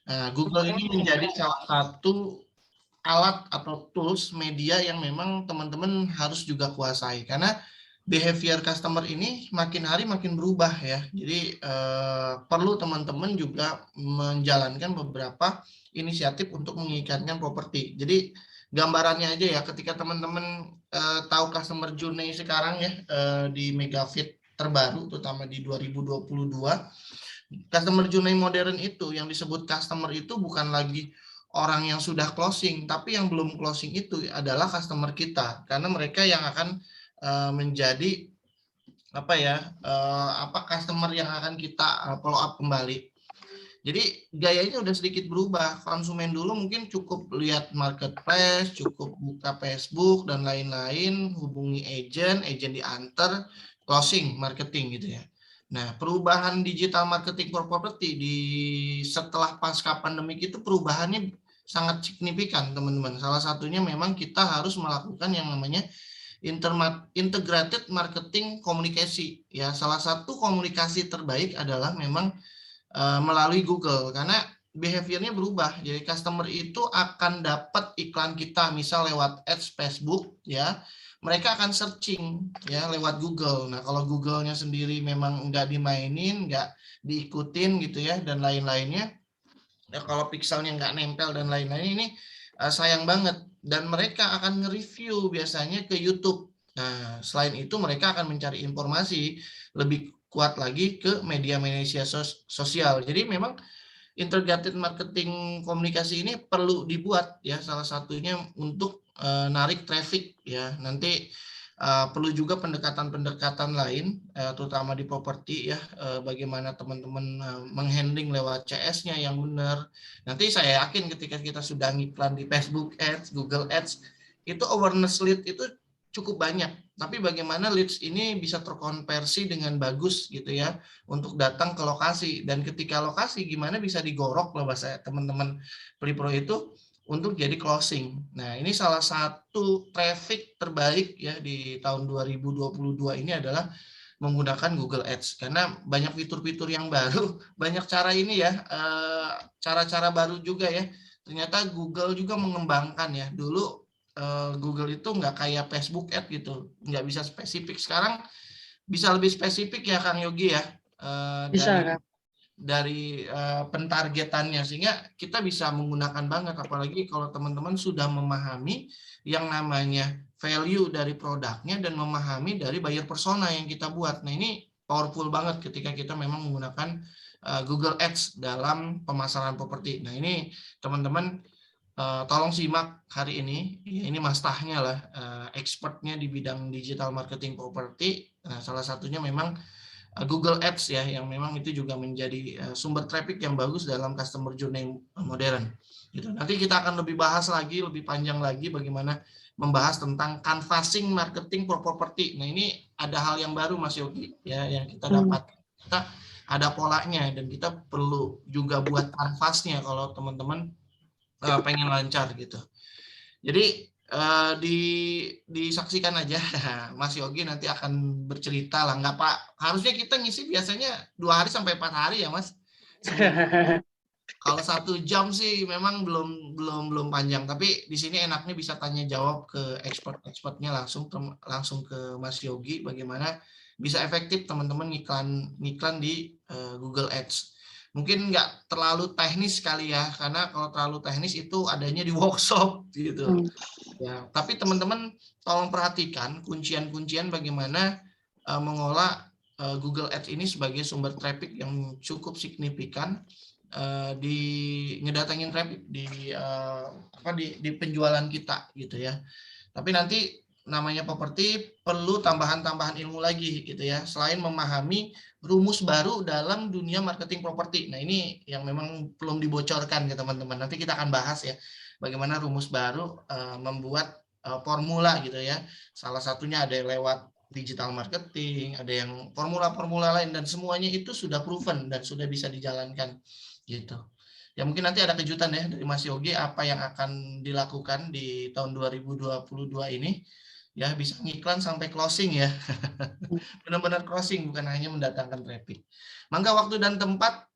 Nah, Google ini menjadi salah satu alat atau tools media yang memang teman-teman harus juga kuasai karena behavior customer ini makin hari makin berubah ya. Jadi perlu teman-teman juga menjalankan beberapa inisiatif untuk mengikatkan properti. Jadi gambarannya aja ya, ketika teman-teman tahu customer journey sekarang ya di Megafit terbaru, terutama di 2022, customer journey modern itu yang disebut customer itu bukan lagi orang yang sudah closing, tapi yang belum closing itu adalah customer kita, karena mereka yang akan menjadi customer yang akan kita follow up kembali. Jadi gayanya udah sedikit berubah. Konsumen dulu mungkin cukup lihat marketplace, cukup buka Facebook dan lain-lain, hubungi agent diantar, closing marketing gitu ya. Nah, perubahan digital marketing for property setelah pasca pandemik itu perubahannya sangat signifikan, teman-teman. Salah satunya memang kita harus melakukan yang namanya integrated marketing komunikasi. Ya, salah satu komunikasi terbaik adalah memang melalui Google karena behaviornya berubah. Jadi customer itu akan dapat iklan kita misal lewat ads Facebook ya. Mereka akan searching ya lewat Google. Nah, kalau Google-nya sendiri memang nggak dimainin, nggak diikutin gitu ya dan lain-lainnya. Ya, kalau pixelnya nggak nempel dan lain-lain ini sayang banget. Dan mereka akan nge-review biasanya ke YouTube. Nah, selain itu mereka akan mencari informasi lebih kuat lagi ke media-media sosial. Jadi memang integrated marketing komunikasi ini perlu dibuat ya, salah satunya untuk narik traffic ya. Nanti perlu juga pendekatan-pendekatan lain terutama di properti ya, bagaimana teman-teman menghandling lewat CS-nya yang benar. Nanti saya yakin ketika kita sudah ngiklan di Facebook Ads, Google Ads, itu awareness lead itu cukup banyak. Tapi bagaimana leads ini bisa terkonversi dengan bagus gitu ya untuk datang ke lokasi, dan ketika lokasi gimana bisa digorok lah bahasa teman-teman Pelipro itu untuk jadi closing. Nah, ini salah satu traffic terbaik ya di tahun 2022 ini adalah menggunakan Google Ads karena banyak fitur-fitur yang baru, banyak cara ini ya, cara-cara baru juga ya. Ternyata Google juga mengembangkan ya. Dulu Google itu nggak kayak Facebook Ads gitu, nggak bisa spesifik. Sekarang bisa lebih spesifik ya Kang Yogi ya, Bisa, Kak. dari pentargetannya, sehingga kita bisa menggunakan banget, apalagi kalau teman-teman sudah memahami yang namanya value dari produknya dan memahami dari buyer persona yang kita buat. Nah, ini powerful banget ketika kita memang menggunakan Google Ads dalam pemasaran properti. Nah, ini teman-teman tolong simak hari ini. Ini Mas Tahnya lah, expertnya di bidang digital marketing properti. Nah, salah satunya memang Google Ads ya, yang memang itu juga menjadi sumber traffic yang bagus dalam customer journey modern. Gitu. Nanti kita akan lebih bahas lagi, lebih panjang lagi bagaimana membahas tentang canvassing marketing for property. Nah, ini ada hal yang baru Mas Yogi ya yang kita dapat. Kita ada polanya dan kita perlu juga buat canvasnya kalau teman-teman pengen lancar gitu. Jadi disaksikan aja Mas Yogi nanti akan bercerita lah, nggak Pak, harusnya kita ngisi biasanya 2 hari sampai 4 hari ya Mas. Kalau 1 jam sih memang belum panjang, tapi di sini enaknya bisa tanya jawab ke expert-expertnya langsung ke Mas Yogi bagaimana bisa efektif teman-teman ngiklan di Google Ads. Mungkin nggak terlalu teknis kali ya, karena kalau terlalu teknis itu adanya di workshop gitu. Ya, tapi teman-teman tolong perhatikan kuncian-kuncian bagaimana mengolah Google Ads ini sebagai sumber traffic yang cukup signifikan di ngedatengin traffic di penjualan kita gitu ya. Tapi nanti namanya properti perlu tambahan-tambahan ilmu lagi gitu ya. Selain memahami rumus baru dalam dunia marketing properti. Nah, ini yang memang belum dibocorkan ke teman-teman. Nanti kita akan bahas ya bagaimana rumus baru membuat formula gitu ya. Salah satunya ada yang lewat digital marketing, ada yang formula-formula lain, dan semuanya itu sudah proven dan sudah bisa dijalankan gitu. Ya mungkin nanti ada kejutan ya dari Mas Yogi apa yang akan dilakukan di tahun 2022 ini. Ya bisa ngiklan sampai closing ya. Benar-benar closing, bukan hanya mendatangkan traffic. Mangga waktu dan tempat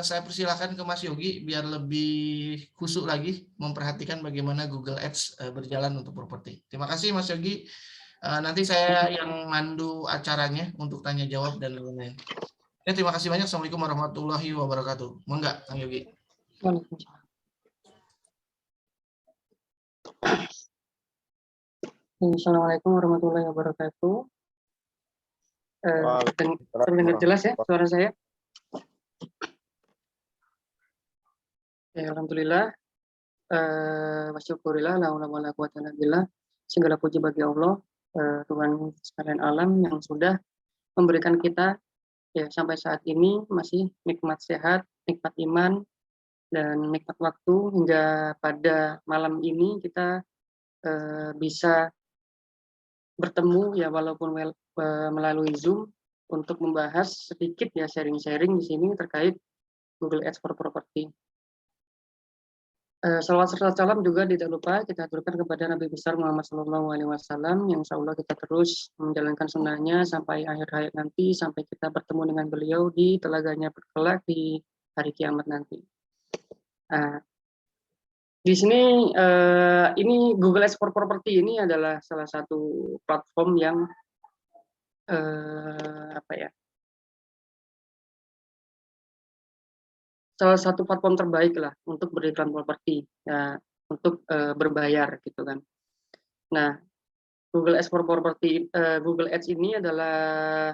saya persilakan ke Mas Yogi biar lebih khusyuk lagi memperhatikan bagaimana Google Ads berjalan untuk properti. Terima kasih Mas Yogi. Nanti saya yang mandu acaranya untuk tanya jawab dan lain-lain. Ya, terima kasih banyak. Assalamualaikum warahmatullahi wabarakatuh. Monggo, Kang Yogi. Assalamualaikum warahmatullahi wabarakatuh. Terdengar jelas ya suara saya? Ya, alhamdulillah. Wasyukurillah, la haula wala quwwata illa billah. Segala puji bagi Allah, Tuhan sekalian alam yang sudah memberikan kita ya sampai saat ini masih nikmat sehat, nikmat iman, dan nikmat waktu hingga pada malam ini kita bisa bertemu ya walaupun melalui Zoom untuk membahas sedikit ya sharing-sharing di sini terkait Google Ads for Property. Salawat serta salam juga tidak lupa kita aturkan kepada Nabi besar Muhammad SAW yang insya Allah kita terus menjalankan sunnahnya sampai akhir hayat nanti, sampai kita bertemu dengan beliau di telaganya berkelak di hari kiamat nanti. Di sini ini Google Ads for Property ini adalah salah satu platform yang salah satu platform terbaik lah untuk beriklan properti ya, untuk berbayar gitu kan. Nah, Google Ads for Property, Google Ads ini adalah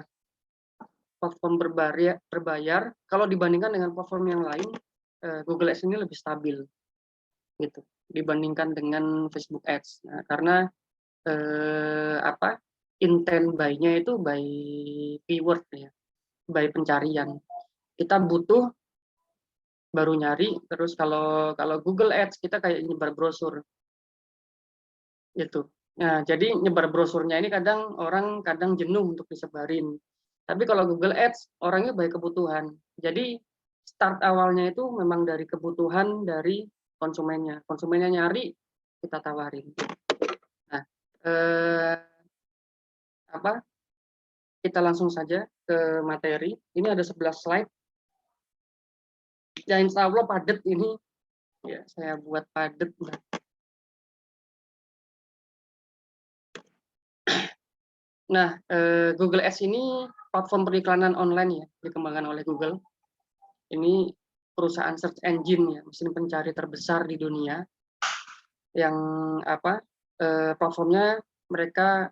platform berbayar. Kalau dibandingkan dengan platform yang lain, Google Ads ini lebih stabil gitu dibandingkan dengan Facebook Ads. Nah, karena intent buy-nya itu by keyword ya, by pencarian. Kita butuh baru nyari, terus kalau Google Ads kita kayak nyebar brosur gitu. Nah, jadi nyebar brosurnya ini orang kadang jenuh untuk disebarin. Tapi kalau Google Ads orangnya baik kebutuhan. Jadi start awalnya itu memang dari kebutuhan dari konsumennya. Konsumennya nyari, kita tawarin. Nah, kita langsung saja ke materi. Ini ada 11 slide. Ya insya Allah padat ini. Ya, saya buat padat. Nah, Google Ads ini platform periklanan online ya, dikembangkan oleh Google. Ini perusahaan search engine ya, mesin pencari terbesar di dunia. Yang platformnya mereka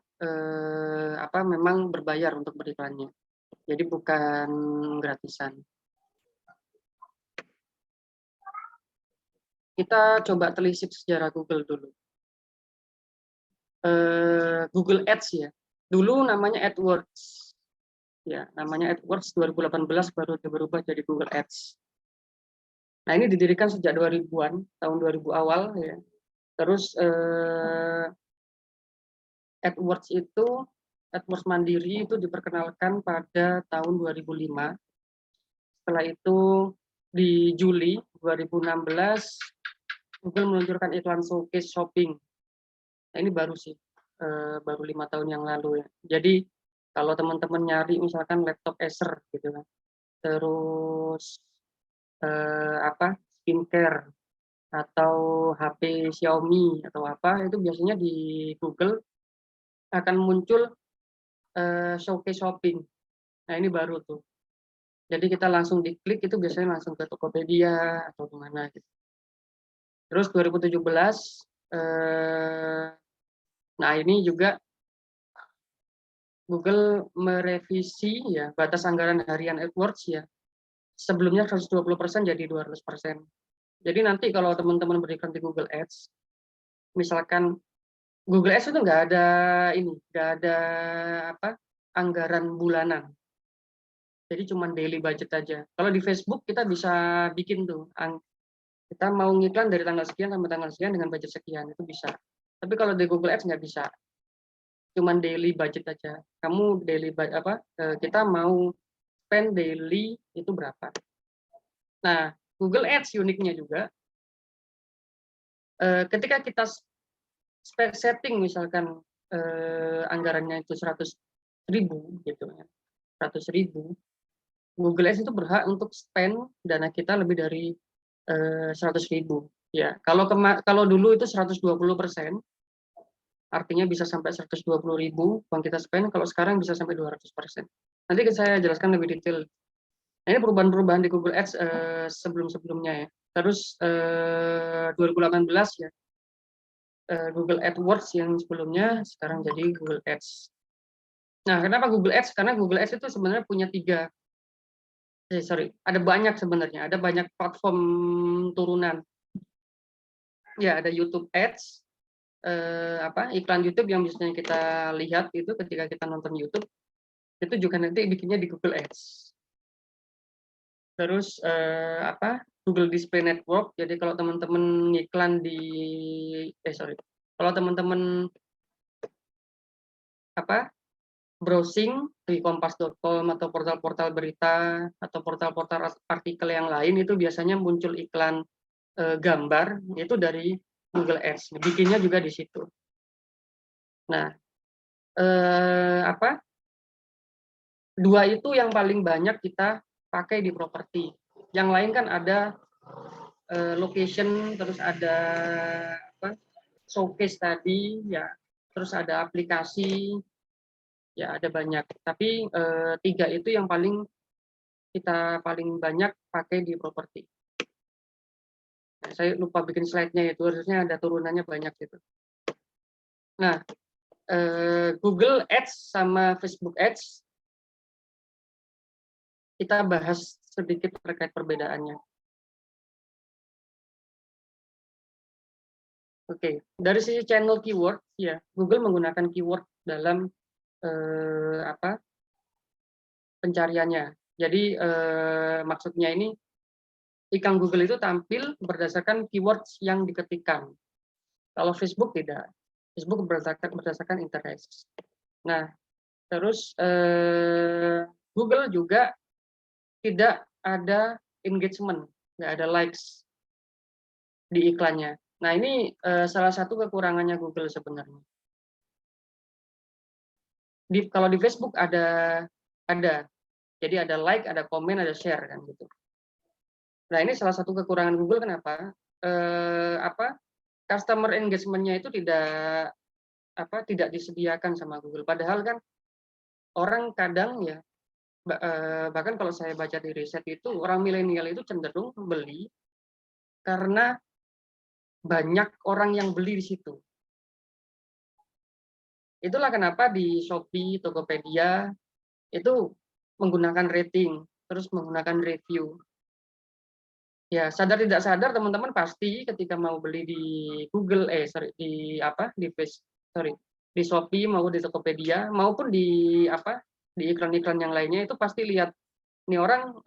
memang berbayar untuk beriklannya. Jadi bukan gratisan. Kita coba telisik sejarah Google dulu. Google Ads ya. Dulu namanya AdWords. Ya, namanya AdWords 2018 baru berubah jadi Google Ads. Nah, ini didirikan sejak 2000-an, tahun 2000 awal ya. Terus AdWords mandiri itu diperkenalkan pada tahun 2005. Setelah itu di Juli 2016 Google meluncurkan iklan showcase shopping. Nah, ini baru sih, baru 5 tahun yang lalu ya. Jadi kalau teman-teman nyari misalkan laptop Acer gitu kan, terus skincare atau HP Xiaomi atau apa, itu biasanya di Google akan muncul showcase shopping. Nah, ini baru tuh. Jadi kita langsung diklik itu biasanya langsung ke Tokopedia atau kemana gitu. Terus 2017, nah ini juga Google merevisi ya batas anggaran harian AdWords ya. Sebelumnya 120% jadi 200%. Jadi nanti kalau teman-teman beriklan di Google Ads, misalkan Google Ads itu nggak ada anggaran bulanan. Jadi cuma daily budget aja. Kalau di Facebook kita bisa bikin tuh, kita mau ngiklan dari tanggal sekian sampai tanggal sekian dengan budget sekian, itu bisa. Tapi kalau di Google Ads nggak bisa. Cuman daily budget aja. Kamu daily kita mau spend daily itu berapa. Nah, Google Ads uniknya juga, ketika kita setting misalkan anggarannya itu 100.000 gitu ya, 100.000, Google Ads itu berhak untuk spend dana kita lebih dari 100.000 ya. Kalau dulu itu 120%, artinya bisa sampai 120.000 uang kita spend. Kalau sekarang bisa sampai 200%. Nanti saya jelaskan lebih detail. Nah, ini perubahan-perubahan di Google Ads sebelum-sebelumnya ya. Terus 2018 ya, Google AdWords yang sebelumnya sekarang jadi Google Ads. Nah, kenapa Google Ads? Karena Google Ads itu sebenarnya punya ada banyak sebenarnya, ada banyak platform turunan. Ya, ada YouTube Ads, iklan YouTube yang biasanya kita lihat itu ketika kita nonton YouTube, itu juga nanti bikinnya di Google Ads. Terus Google Display Network. Jadi kalau teman-teman iklan kalau teman-teman browsing di kompas.com atau portal-portal berita atau portal-portal artikel yang lain, itu biasanya muncul iklan gambar itu dari Google Ads. Bikinnya juga di situ. Nah, dua itu yang paling banyak kita pakai di properti. Yang lain kan ada location, terus ada showcase tadi, ya, terus ada aplikasi, ya ada banyak. Tapi 3 itu yang kita paling banyak pakai di properti. Nah, saya lupa bikin slide-nya itu, harusnya ada turunannya banyak gitu. Nah, Google Ads sama Facebook Ads kita bahas sedikit terkait perbedaannya. Oke, dari sisi channel keyword, ya Google menggunakan keyword dalam pencariannya. Jadi maksudnya ini iklan Google itu tampil berdasarkan keywords yang diketikkan. Kalau Facebook tidak, Facebook berdasarkan interest. Nah, terus Google juga tidak ada engagement, nggak ada likes di iklannya. Nah, ini salah satu kekurangannya Google sebenarnya. Kalau di Facebook ada, jadi ada like, ada komen, ada share kan gitu. Nah, ini salah satu kekurangan Google. Kenapa? Customer engagement-nya itu tidak disediakan sama Google. Padahal kan orang kadang ya, bahkan kalau saya baca di riset itu, orang milenial itu cenderung beli karena banyak orang yang beli di situ. Itulah kenapa di Shopee, Tokopedia itu menggunakan rating, terus menggunakan review. Ya, sadar tidak sadar teman-teman pasti ketika mau beli di Google, di Shopee maupun di Tokopedia maupun di iklan-iklan yang lainnya itu pasti lihat nih orang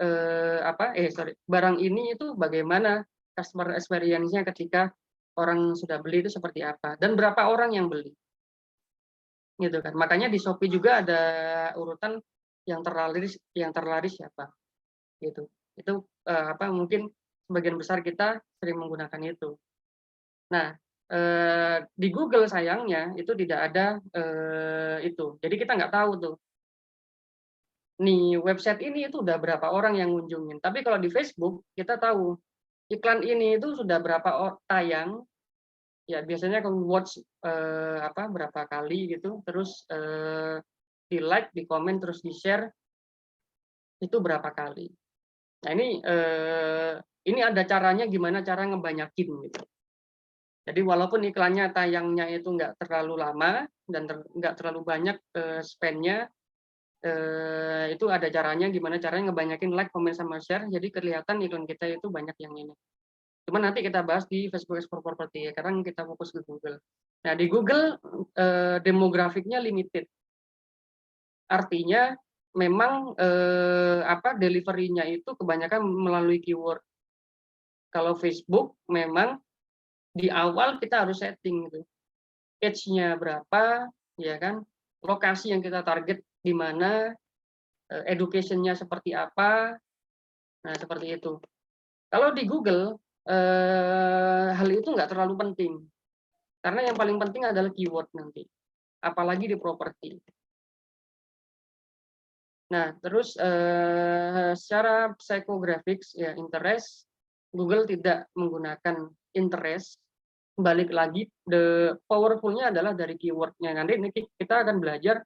barang ini itu bagaimana customer experience-nya ketika orang sudah beli itu seperti apa dan berapa orang yang beli. Gitu kan. Makanya di Shopee juga ada urutan yang terlaris siapa. Gitu. Itu mungkin sebagian besar kita sering menggunakan itu. Nah, di Google sayangnya itu tidak ada itu. Jadi kita nggak tahu tuh. Nih website ini itu udah berapa orang yang ngunjungin. Tapi kalau di Facebook kita tahu iklan ini itu sudah berapa tayang. Ya biasanya kalau watch berapa kali gitu. Terus di like, di komen, terus di share itu berapa kali. Nah ini ada caranya gimana cara ngebanyakin gitu. Jadi walaupun iklannya tayangnya itu nggak terlalu lama dan nggak terlalu banyak spend-nya, itu ada caranya gimana caranya ngebanyakin like, comment, sama share. Jadi kelihatan iklan kita itu banyak yang ini. Cuma nanti kita bahas di Facebook Explore Property. Sekarang kita fokus ke Google. Nah di Google demografiknya limited. Artinya memang delivery-nya itu kebanyakan melalui keyword. Kalau Facebook memang di awal kita harus setting gitu. Age-nya berapa, ya kan? Lokasi yang kita target di mana, education-nya seperti apa. Nah, seperti itu. Kalau di Google hal itu nggak terlalu penting. Karena yang paling penting adalah keyword nanti. Apalagi di properti. Nah, terus secara psychographics ya interest, Google tidak menggunakan interest. Balik lagi, the powerful-nya adalah dari keyword-nya. Nanti kita akan belajar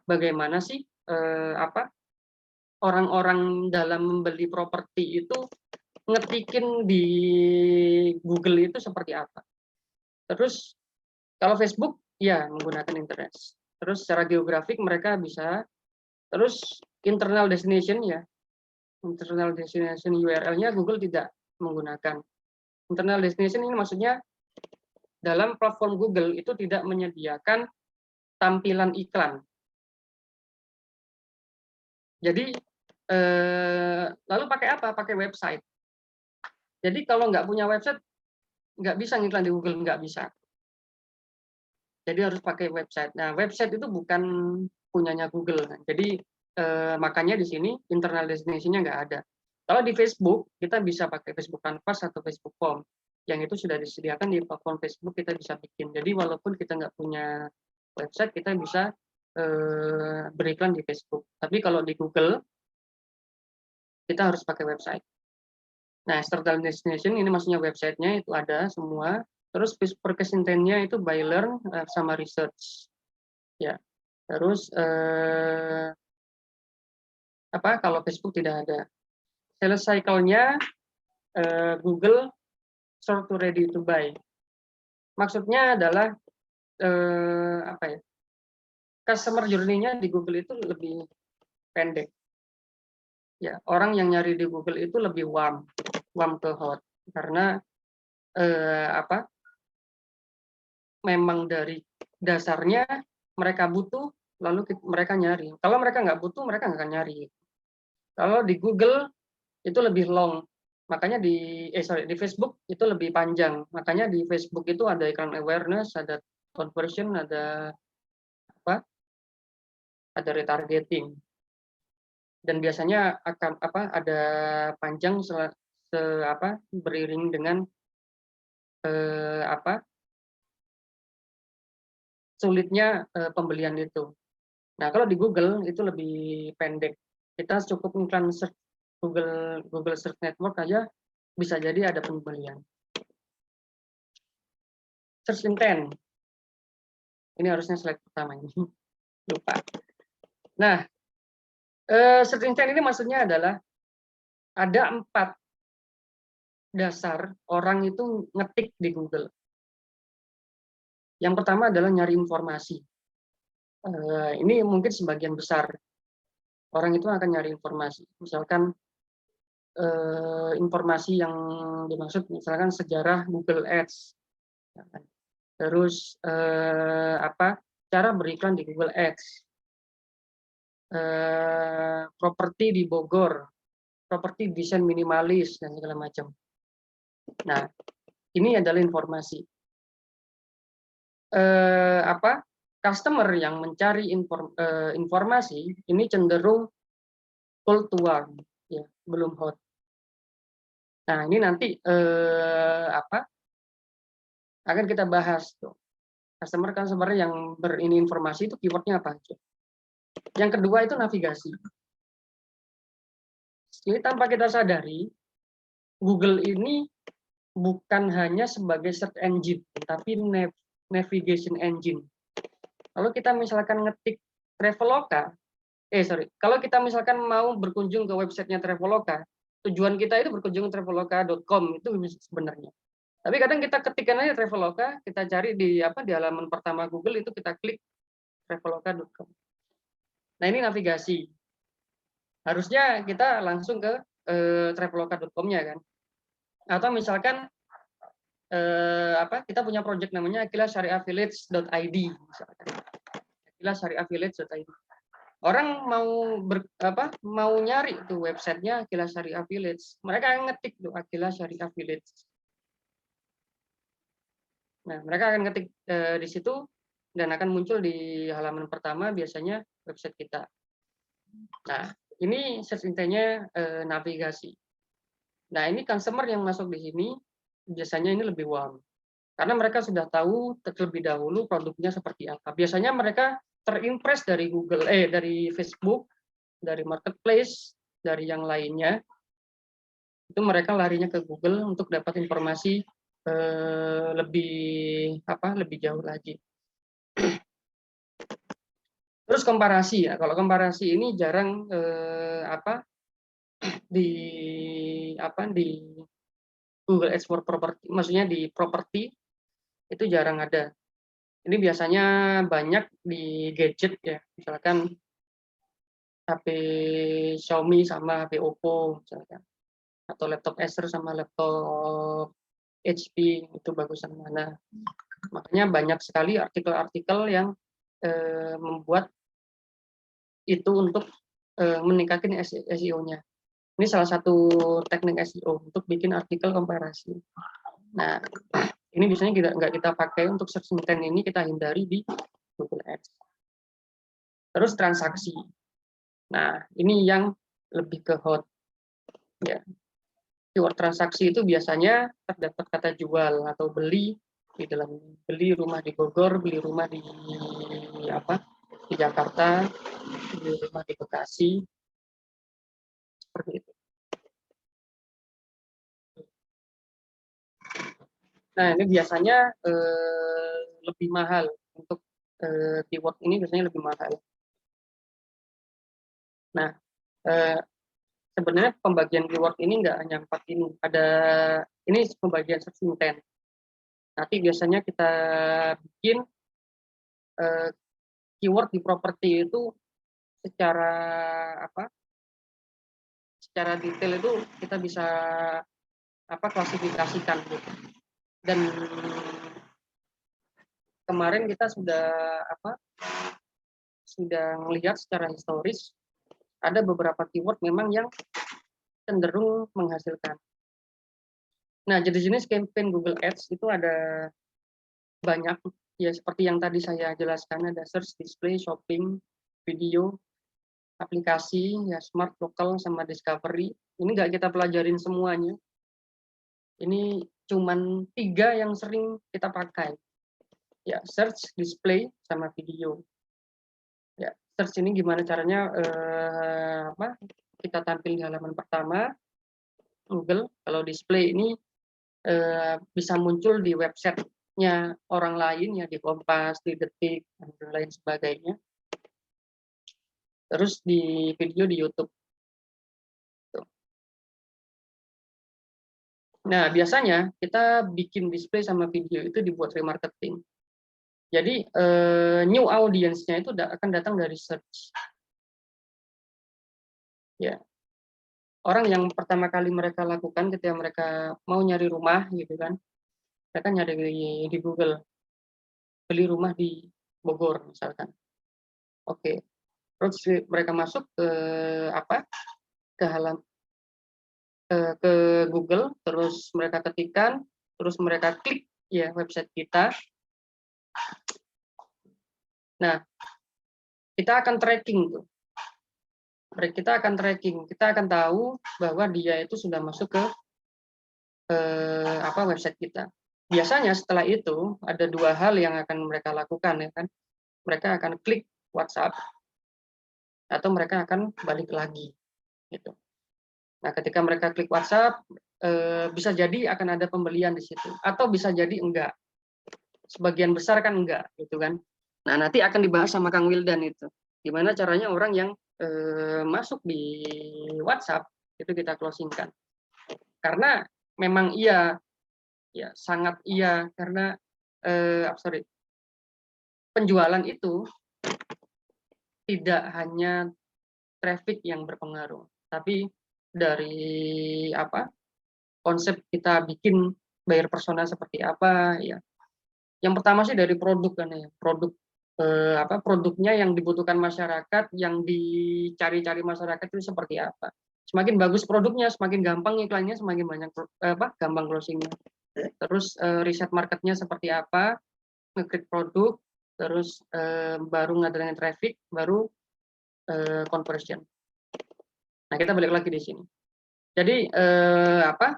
bagaimana sih orang-orang dalam membeli properti itu ngetikin di Google itu seperti apa. Terus kalau Facebook ya menggunakan interest. Terus secara geografik mereka bisa. Terus internal destination ya, internal destination URL-nya Google tidak menggunakan. Internal destination ini maksudnya dalam platform Google itu tidak menyediakan tampilan iklan. Jadi lalu pakai apa? Pakai website. Jadi kalau nggak punya website, nggak bisa ngiklan di Google, nggak bisa. Jadi harus pakai website. Nah, website itu bukan punyanya Google. Jadi makanya di sini internal destination-nya nggak ada. Kalau di Facebook, kita bisa pakai Facebook Canvas atau Facebook Form. Yang itu sudah disediakan di platform Facebook, kita bisa bikin. Jadi walaupun kita nggak punya website, kita bisa beriklan di Facebook. Tapi kalau di Google, kita harus pakai website. Nah, external destination ini maksudnya websitenya itu ada semua. Terus purchase intent-nya itu buy, learn, sama research. Ya. Terus kalau Facebook tidak ada. Sales cycle-nya Google sort to ready to buy. Maksudnya adalah customer journey-nya di Google itu lebih pendek. Ya, orang yang nyari di Google itu lebih warm ke hot karena memang dari dasarnya mereka butuh lalu mereka nyari. Kalau mereka nggak butuh mereka nggak akan nyari. Kalau di Google itu lebih long, makanya di Facebook itu lebih panjang. Makanya di Facebook itu ada iklan awareness, ada conversion, ada retargeting. Dan biasanya akan ada panjang beriring dengan sulitnya pembelian itu. Nah, kalau di Google itu lebih pendek. Kita cukup iklan search Google Search Network aja bisa jadi ada pembelian. Search intent. Ini harusnya slide pertama ini. Lupa. Nah, search intent ini maksudnya adalah ada 4 dasar orang itu ngetik di Google. Yang pertama adalah nyari informasi. Ini mungkin sebagian besar orang itu akan nyari informasi. Misalkan informasi yang dimaksud misalkan sejarah Google Ads, terus cara beriklan di Google Ads, properti di Bogor, properti desain minimalis dan segala macam. Nah, ini adalah informasi. Customer yang mencari informasi ini cenderung cold to warm, ya, belum hot. Nah, ini nanti akan kita bahas tuh. Customer yang berini informasi itu keywordnya apa aja. Yang kedua itu navigasi. Jadi tanpa kita sadari, Google ini bukan hanya sebagai search engine, tapi navigation engine. Kalau kita misalkan ngetik Traveloka, kalau kita misalkan mau berkunjung ke websitenya Traveloka, tujuan kita itu berkunjung ke traveloka.com itu sebenarnya. Tapi kadang kita ketikkan aja Traveloka, kita cari di halaman pertama Google itu kita klik traveloka.com. Nah, ini navigasi. Harusnya kita langsung ke traveloka.com-nya kan. Atau misalkan kita punya project namanya akilasyariahvillage.id misalkan. akilasyariahvillage.id. Orang mau nyari tuh websitenya Akila Syariah Village, mereka ngetik tuh Akila Syariah Village. Nah, mereka akan ngetik di situ dan akan muncul di halaman pertama biasanya website kita. Nah, ini search intent-nya navigasi. Nah, ini customer yang masuk di sini biasanya ini lebih warm. Karena mereka sudah tahu terlebih dahulu produknya seperti apa. Biasanya mereka terimpress dari Google, dari Facebook, dari marketplace, dari yang lainnya, itu mereka larinya ke Google untuk dapat informasi lebih jauh lagi. Terus komparasi ya, kalau komparasi ini jarang di Google Ads for Property, maksudnya di properti itu jarang ada. Ini biasanya banyak di gadget ya, misalkan HP Xiaomi sama HP Oppo misalkan, atau laptop Acer sama laptop HP, itu bagusan mana. Makanya banyak sekali artikel-artikel yang membuat itu untuk meningkatkan SEO-nya. Ini salah satu teknik SEO untuk bikin artikel komparasi. Nah, ini biasanya nggak kita pakai untuk search intent, ini kita hindari di Google Ads. Terus transaksi. Nah, ini yang lebih ke hot. Ya. Keyword transaksi itu biasanya terdapat kata jual atau beli di dalam, beli rumah di Bogor, beli rumah di Jakarta, beli rumah di Bekasi, seperti itu. Nah, ini biasanya lebih mahal untuk keyword ini, biasanya lebih mahal. Nah, sebenarnya pembagian keyword ini nggak hanya 4 ini. Ini pembagian search intent. Nanti biasanya kita bikin keyword di properti itu secara detail itu kita bisa klasifikasikan gitu. Dan kemarin kita sudah melihat secara historis ada beberapa keyword memang yang cenderung menghasilkan. Nah, jenis-jenis campaign Google Ads itu ada banyak ya, seperti yang tadi saya jelaskan, ada search, display, shopping, video, aplikasi, ya smart, local, sama discovery. Ini nggak kita pelajarin semuanya. Ini cuman 3 yang sering kita pakai. Ya, search, display, sama video. Ya, search ini gimana caranya kita tampil di halaman pertama Google. Kalau display ini bisa muncul di websitenya orang lain ya, di Kompas, di Detik, dan lain sebagainya. Terus di video di YouTube. Nah, biasanya kita bikin display sama video itu dibuat remarketing. Jadi new audience-nya itu akan datang dari search. Ya. Orang yang pertama kali mereka lakukan ketika mereka mau nyari rumah gitu kan, mereka nyari di Google, beli rumah di Bogor misalkan. Oke. Terus mereka masuk ke Google, terus mereka ketikkan, terus mereka klik ya website kita. Nah, kita akan tracking tuh. Kita akan tahu bahwa dia itu sudah masuk ke website kita. Biasanya setelah itu ada 2 hal yang akan mereka lakukan ya kan. Mereka akan klik WhatsApp atau mereka akan balik lagi gitu. Nah, ketika mereka klik WhatsApp, bisa jadi akan ada pembelian di situ, atau bisa jadi enggak. Sebagian besar kan enggak, gitu kan. Nah, nanti akan dibahas sama Kang Wildan itu. Gimana caranya orang yang masuk di WhatsApp itu kita closingkan. Karena memang ya sangat iya, karena penjualan itu tidak hanya traffic yang berpengaruh, tapi dari konsep kita bikin buyer persona seperti apa ya. Yang pertama sih dari produk kan ya, produknya yang dibutuhkan masyarakat, yang dicari-cari masyarakat itu seperti apa. Semakin bagus produknya, semakin gampang iklannya, semakin banyak gampang closingnya. Terus riset marketnya seperti apa, ngeklik produk, terus baru ngadain traffic, baru conversion. Nah, kita balik lagi di sini. Jadi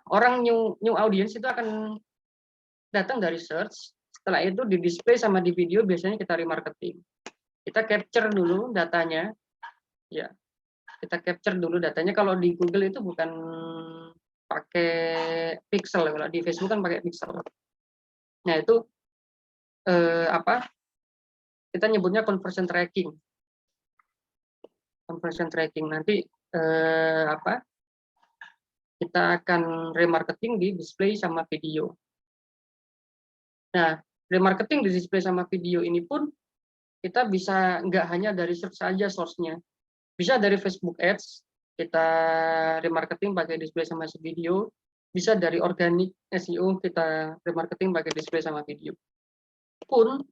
orang new audience itu akan datang dari search. Setelah itu di display sama di video biasanya kita remarketing. kita capture dulu datanya, ya. Kita capture dulu datanya. Kalau di Google itu bukan pakai pixel, kalau di Facebook kan pakai pixel. Nah itu apa? Kita nyebutnya conversion tracking. Conversion tracking nanti apa? Kita akan remarketing di display sama video. Nah, remarketing di display sama video ini pun kita bisa nggak hanya dari search saja source-nya. Bisa dari Facebook Ads, kita remarketing pakai display sama video. Bisa dari organic SEO, kita remarketing pakai display sama video. Pun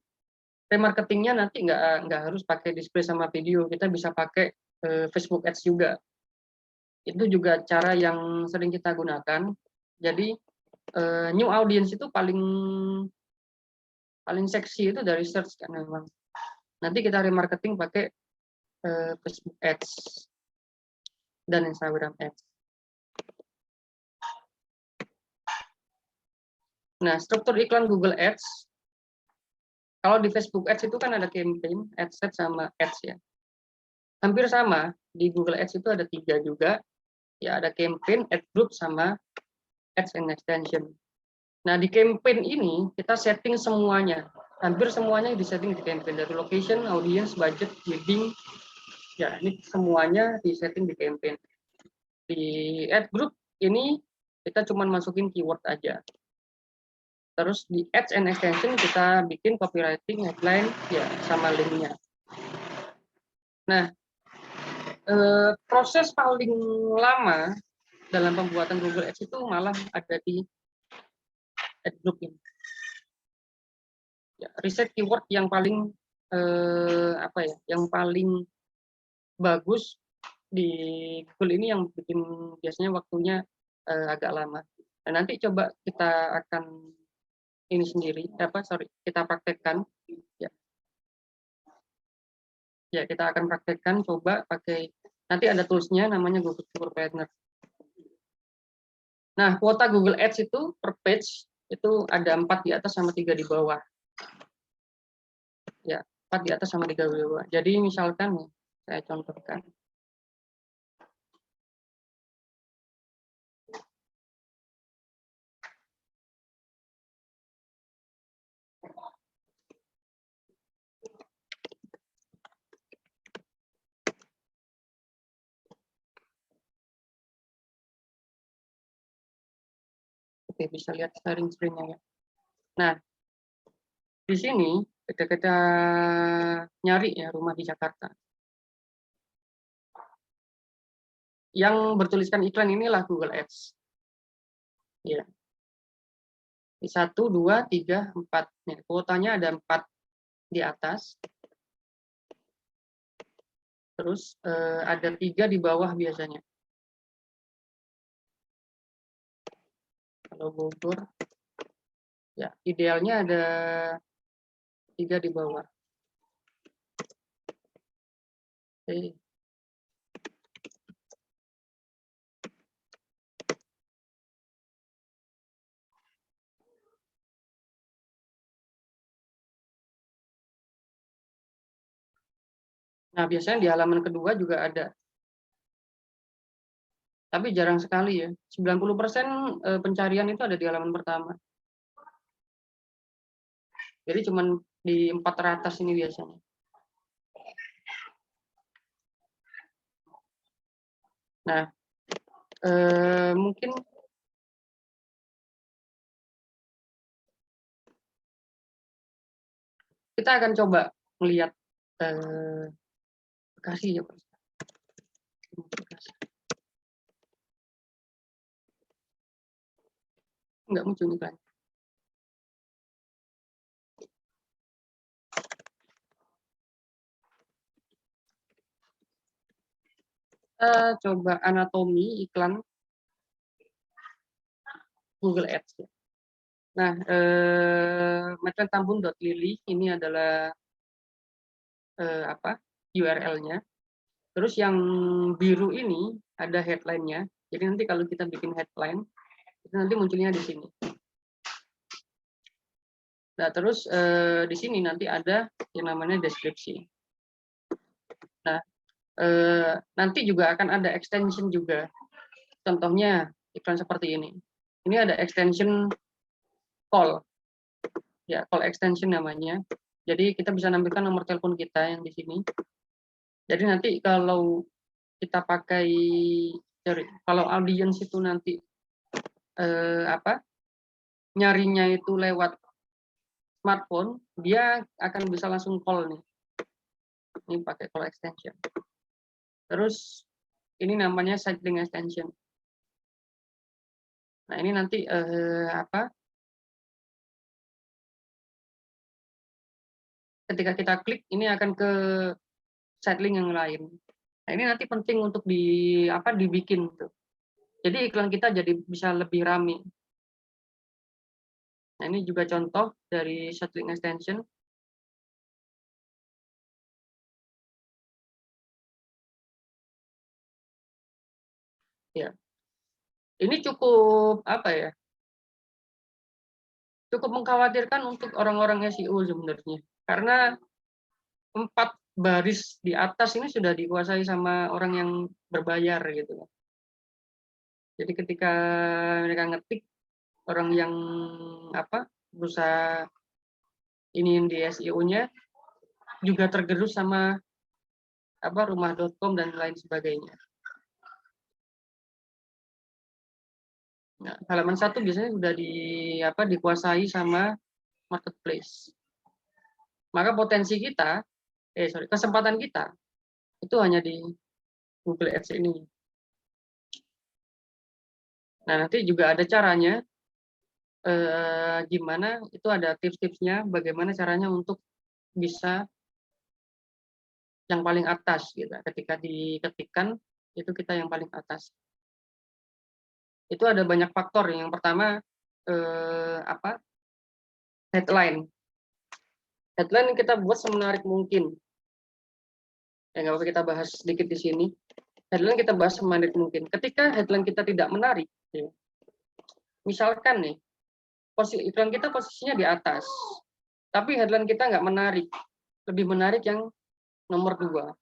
remarketingnya nanti nggak harus pakai display sama video, kita bisa pakai Facebook Ads juga. Itu juga cara yang sering kita gunakan. Jadi new audience itu paling seksi itu dari search kan memang. Nanti kita remarketing pakai Facebook Ads dan Instagram Ads. Nah, struktur iklan Google Ads, kalau di Facebook Ads itu kan ada campaign, adset sama ads ya. Hampir sama, di Google Ads itu ada 3 juga. Ya, ada campaign, ad group, sama ads and extension. Nah, di campaign ini kita setting semuanya. Hampir semuanya disetting di campaign, dari location, audience, budget, bidding. Ya, ini semuanya disetting di campaign. Di ad group ini kita cuma masukin keyword aja. Terus di ads and extension kita bikin copywriting, headline, ya sama linknya. Nah, proses paling lama dalam pembuatan Google Ads itu malah ada di ad group ini. Ya, riset keyword yang paling apa ya, yang paling bagus di Google ini yang bikin biasanya waktunya agak lama. Nah, nanti coba kita akan ini sendiri, kita praktekkan. Ya, kita akan praktekkan, coba pakai, nanti ada toolsnya namanya Google Super Planner. Nah, kuota Google Ads itu per page itu ada 4 di atas sama 3 di bawah. Ya, 4 di atas sama 3 di bawah. Jadi misalkan saya contohkan. Oke, bisa lihat sharing screen-nya ya. Nah, di sini kita nyari ya rumah di Jakarta. Yang bertuliskan iklan inilah Google Ads. Ya. Di 1, 2, 3, 4. Nih, kuotanya ada 4 di atas. Terus ada 3 di bawah biasanya. Kalau Bogor, ya idealnya ada 3 di bawah. Oke. Nah, biasanya di halaman kedua juga ada. Tapi jarang sekali ya. 90% pencarian itu ada di halaman pertama. Jadi cuma di 4 teratas ini biasanya. Nah, mungkin kita akan coba melihat Bekasi ya, Pak. Enggak muncul nih, Pak. Kita coba anatomi iklan Google Ads. Nah, metentambun.lily ini adalah URL-nya. Terus yang biru ini ada headline-nya. Jadi nanti kalau kita bikin headline, itu nanti munculnya di sini. Nah, terus di sini nanti ada yang namanya deskripsi. Nah, nanti juga akan ada extension juga. Contohnya iklan seperti ini. Ini ada extension call, ya call extension namanya. Jadi kita bisa nampilkan nomor telepon kita yang di sini. Jadi nanti kalau kita pakai, kalau audiens itu nanti nyarinya itu lewat smartphone, dia akan bisa langsung call nih. Ini pakai call extension. Terus ini namanya side link extension. Nah ini nanti ketika kita klik ini akan ke side link yang lain. Nah ini nanti penting untuk dibikin tuh. Jadi iklan kita jadi bisa lebih ramai. Nah ini juga contoh dari side link extension. Ya, ini cukup cukup mengkhawatirkan untuk orang-orang SEO sebenarnya, karena 4 baris di atas ini sudah dikuasai sama orang yang berbayar gitu. Jadi ketika mereka ngetik, orang yang berusaha ini di SEO-nya juga tergerus sama rumah.com dan lain sebagainya. Nah, halaman 1 biasanya sudah dikuasai sama marketplace. Maka potensi kita, kesempatan kita itu hanya di Google Ads ini. Nah, nanti juga ada caranya, gimana, itu ada tips-tipsnya, bagaimana caranya untuk bisa yang paling atas gitu. Ketika diketikkan, itu kita yang paling atas. Itu ada banyak faktor. Yang pertama headline. Headline kita buat semenarik mungkin. Ya nggak apa-apa, kita bahas sedikit di sini. Headline kita bahas semenarik mungkin. Ketika headline kita tidak menarik, ya, misalkan nih, iklan kita posisinya di atas, tapi headline kita nggak menarik, lebih menarik yang nomor 2.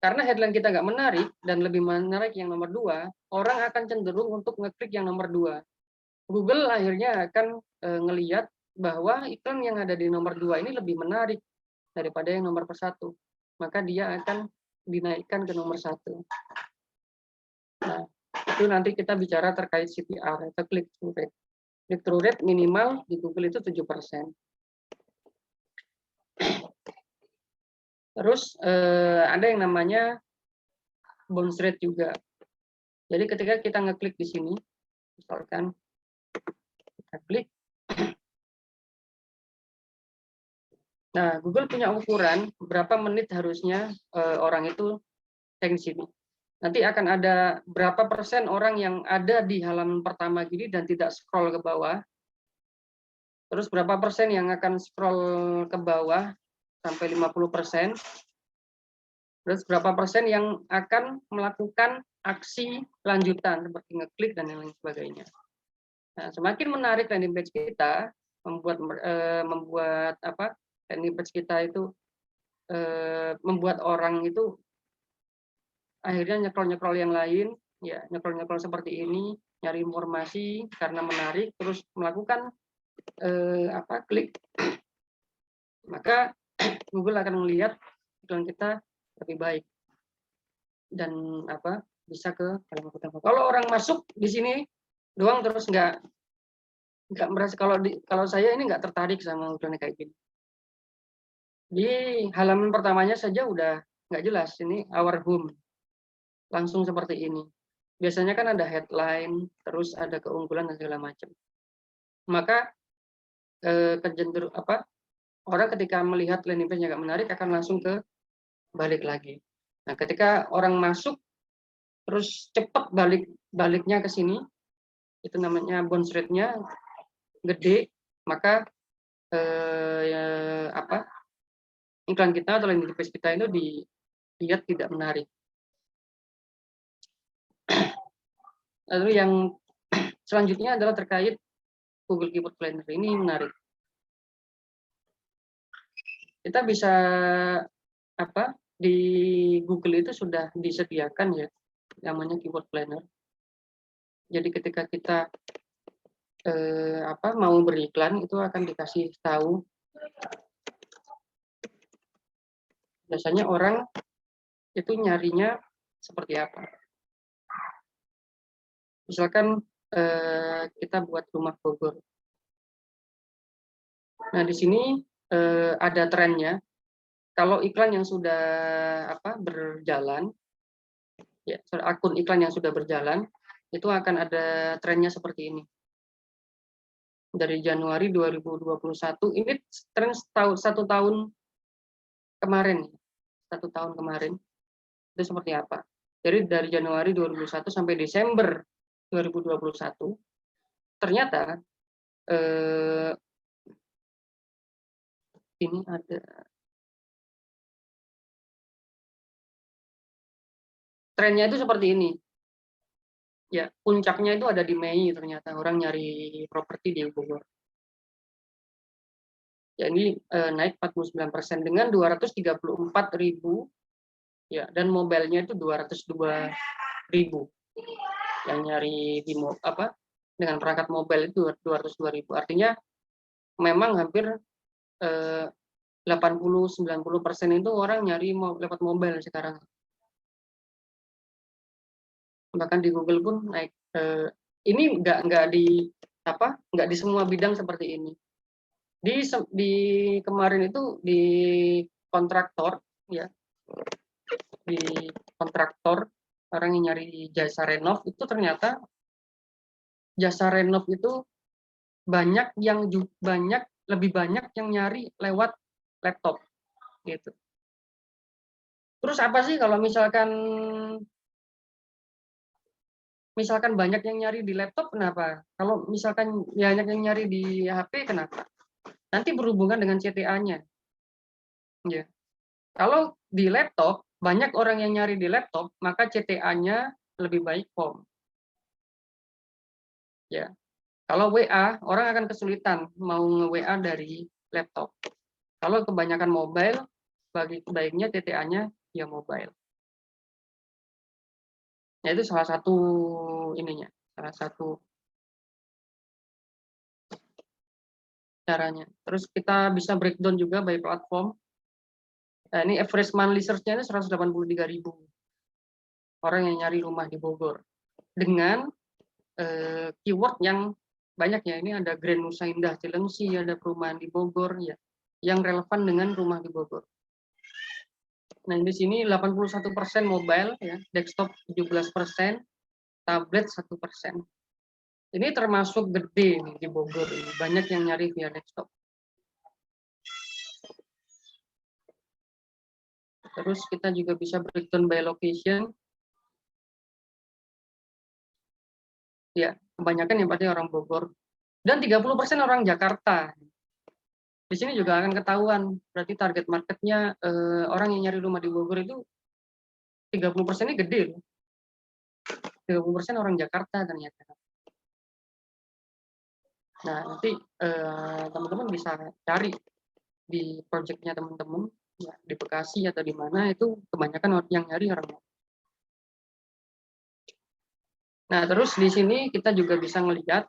Karena headline kita nggak menarik dan lebih menarik yang nomor 2, orang akan cenderung untuk ngeklik yang nomor 2. Google akhirnya akan ngelihat bahwa iklan yang ada di nomor 2 ini lebih menarik daripada yang nomor 1. Maka dia akan dinaikkan ke nomor 1. Nah, itu nanti kita bicara terkait CTR atau click through rate. Click through rate minimal di Google itu 7%. Terus ada yang namanya bounce rate juga. Jadi ketika kita ngeklik di sini, misalkan kita klik. Nah, Google punya ukuran berapa menit harusnya orang itu cek di sini. Nanti akan ada berapa persen orang yang ada di halaman pertama gini dan tidak scroll ke bawah. Terus berapa persen yang akan scroll ke bawah sampai 50%. Terus berapa persen yang akan melakukan aksi lanjutan seperti ngeklik dan lain sebagainya. Nah, semakin menarik landing page kita, membuat landing page kita itu membuat orang itu akhirnya nyekrol yang lain, ya nyekrol seperti ini, nyari informasi karena menarik, terus melakukan klik, maka Google akan melihat iklan kita lebih baik dan bisa ke halaman pertama. Kalau orang masuk di sini doang terus nggak merasa, kalau saya ini nggak tertarik sama iklan kayak gini. Di halaman pertamanya saja udah nggak jelas, ini our home. Langsung seperti ini. Biasanya kan ada headline, terus ada keunggulan dan segala macam. Maka orang ketika melihat landing page nggak menarik akan langsung ke balik lagi. Nah, ketika orang masuk terus cepat baliknya ke sini, itu namanya bounce rate-nya gede, maka iklan kita atau landing page kita itu dilihat tidak menarik. Lalu yang selanjutnya adalah terkait Google Keyword Planner. Ini menarik. Kita bisa di Google itu sudah disediakan ya namanya keyword planner. Jadi ketika kita mau beriklan itu akan dikasih tahu. Biasanya orang itu nyarinya seperti apa. Misalkan kita buat rumah Bogor. Nah di sini ada trennya. Kalau iklan yang sudah berjalan, ya akun iklan yang sudah berjalan itu akan ada trennya seperti ini. Dari Januari 2021 ini tren satu tahun kemarin itu seperti apa? Jadi dari Januari 2021 sampai Desember 2021 ternyata ini ada trennya itu seperti ini. Ya, puncaknya itu ada di Mei ternyata orang nyari properti di Bogor. Ya, ini naik 49% dengan 234.000 ya, dan mobilnya itu 202.000 yang nyari di dengan perangkat mobile itu 202.000. Artinya memang hampir 80-90% itu orang nyari lewat mobile sekarang. Bahkan di Google pun naik. Ini nggak di semua bidang seperti ini. Di kemarin itu di kontraktor ya, di kontraktor orang yang nyari jasa renov itu ternyata jasa renov itu lebih banyak yang nyari lewat laptop gitu. Terus apa sih kalau misalkan banyak yang nyari di laptop, kenapa? Kalau misalkan banyak yang nyari di HP, kenapa? Nanti berhubungan dengan CTA-nya. Ya. Kalau di laptop, banyak orang yang nyari di laptop, maka CTA-nya lebih baik form. Ya. Kalau WA, orang akan kesulitan mau nge-WA dari laptop. Kalau kebanyakan mobile, baiknya CTA-nya ya mobile. Ya, itu salah satu caranya. Terus kita bisa breakdown juga by platform. Nah, ini average monthly search-nya ini 183.000 orang yang nyari rumah di Bogor. Dengan keyword yang banyak ya. Ini ada Grand Nusa Indah Cilengsi, ada perumahan di Bogor ya, yang relevan dengan rumah di Bogor. Nah, di sini 81% mobile ya, desktop 17%, tablet 1%. Ini termasuk gede nih di Bogor ini. Banyak yang nyari via desktop. Terus kita juga bisa breakdown by location. Ya, kebanyakan yang pasti orang Bogor. Dan 30% orang Jakarta. Di sini juga akan ketahuan, berarti target marketnya orang yang nyari rumah di Bogor itu 30%-nya gede. 30% orang Jakarta ternyata. Nah, nanti teman-teman bisa cari di projectnya teman-teman, ya, di Bekasi atau di mana, itu kebanyakan yang nyari orang. Nah, terus di sini kita juga bisa melihat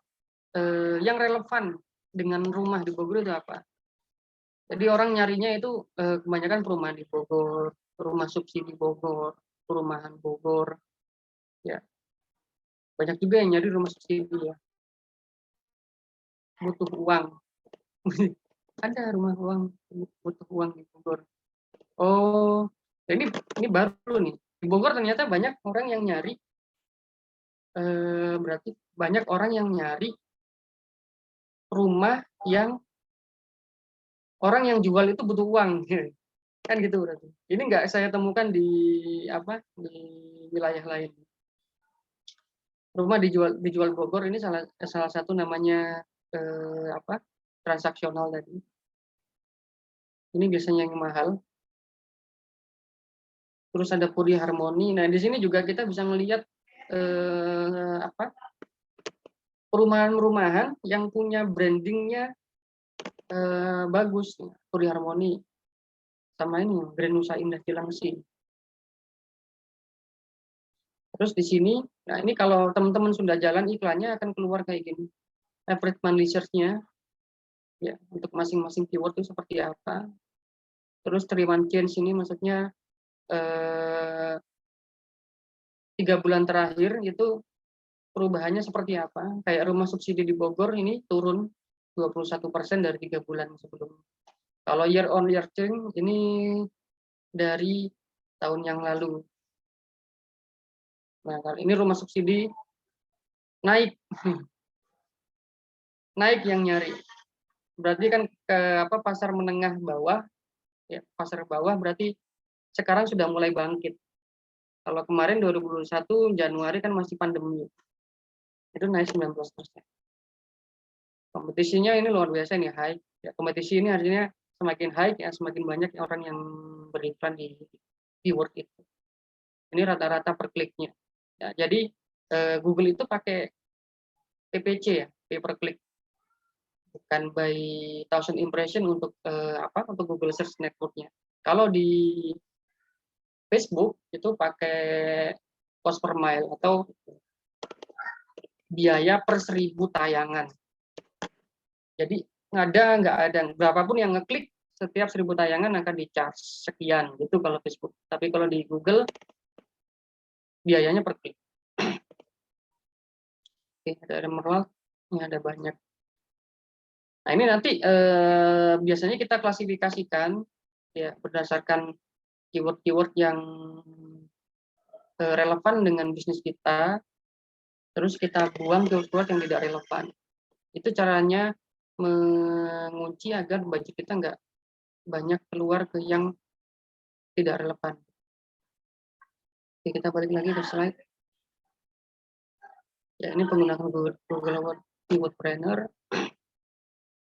yang relevan dengan rumah di Bogor itu apa. Jadi orang nyarinya itu kebanyakan perumahan di Bogor, rumah subsidi Bogor, perumahan Bogor, ya. Banyak juga yang nyari rumah subsidi ya. Butuh uang. Ada rumah uang, butuh uang di Bogor. Oh, ini baru nih. Di Bogor ternyata banyak orang yang nyari, berarti banyak orang yang nyari rumah yang orang yang jual itu butuh uang. Kan gitu berarti. Ini nggak saya temukan di wilayah lain. Rumah dijual Bogor ini salah satu namanya transaksional tadi. Ini biasanya yang mahal. Terus ada Puri Harmoni. Nah, di sini juga kita bisa melihat perumahan-perumahan yang punya brandingnya bagus. Puri Harmoni sama ini Grand Nusa Indah Cilengsi. Terus di sini, nah ini kalau teman-teman sudah jalan iklannya akan keluar kayak gini. Average monthly search-nya ya untuk masing-masing keyword itu seperti apa. Terus 3 month change ini maksudnya 3 bulan terakhir itu perubahannya seperti apa. Kayak rumah subsidi di Bogor ini turun 21% dari 3 bulan sebelum. Kalau year on year change ini dari tahun yang lalu. Nah, kalau ini rumah subsidi naik, naik yang nyari. Berarti kan ke pasar menengah bawah, ya pasar bawah berarti sekarang sudah mulai bangkit. Kalau kemarin 2021 Januari kan masih pandemi, itu naik 19%. Kompetisinya ini luar biasa nih, high. Ya, kompetisi ini artinya semakin high ya semakin banyak orang yang beriklan di keyword itu. Ini rata-rata per kliknya. Ya, jadi Google itu pakai PPC ya, pay per click, bukan by 1000 impression untuk untuk Google Search Network-nya. Kalau di Facebook itu pakai cost per mile atau biaya per 1000 tayangan. Jadi nggak ada berapapun yang ngeklik setiap 1000 tayangan akan di-charge sekian gitu kalau Facebook. Tapi kalau di Google biayanya per klik. Oke, ada Emerald, ini ada banyak. Nah ini nanti biasanya kita klasifikasikan ya berdasarkan keyword-keyword yang relevan dengan bisnis kita, terus kita buang keyword-keyword yang tidak relevan. Itu caranya mengunci agar budget kita nggak banyak keluar ke yang tidak relevan. Oke, kita balik lagi ke slide. Ya, ini penggunaan Google Keyword Planner.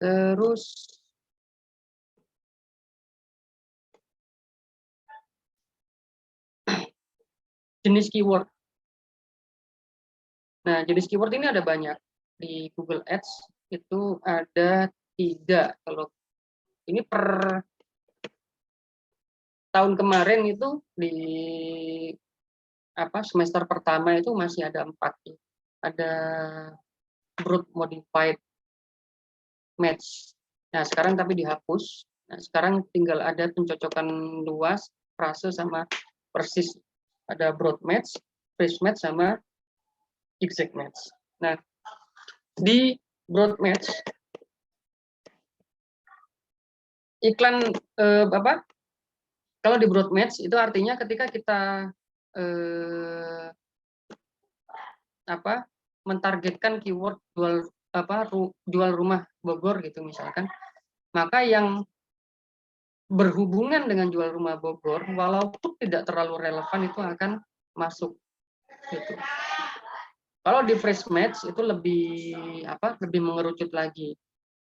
Terus jenis keyword. Nah, jenis keyword ini ada banyak. Di Google Ads itu ada 3. Kalau ini per tahun kemarin itu di semester pertama itu masih ada 4. Ada broad modified match. Nah, sekarang tapi dihapus. Nah, sekarang tinggal ada pencocokan luas, frase sama persis. Ada broad match, phrase match sama exact match. Nah, di broad match iklan kalau di broad match itu artinya ketika kita mentargetkan keyword jual rumah Bogor gitu misalkan, maka yang berhubungan dengan jual rumah Bogor walaupun tidak terlalu relevan itu akan masuk gitu. Kalau di phrase match itu lebih mengerucut lagi.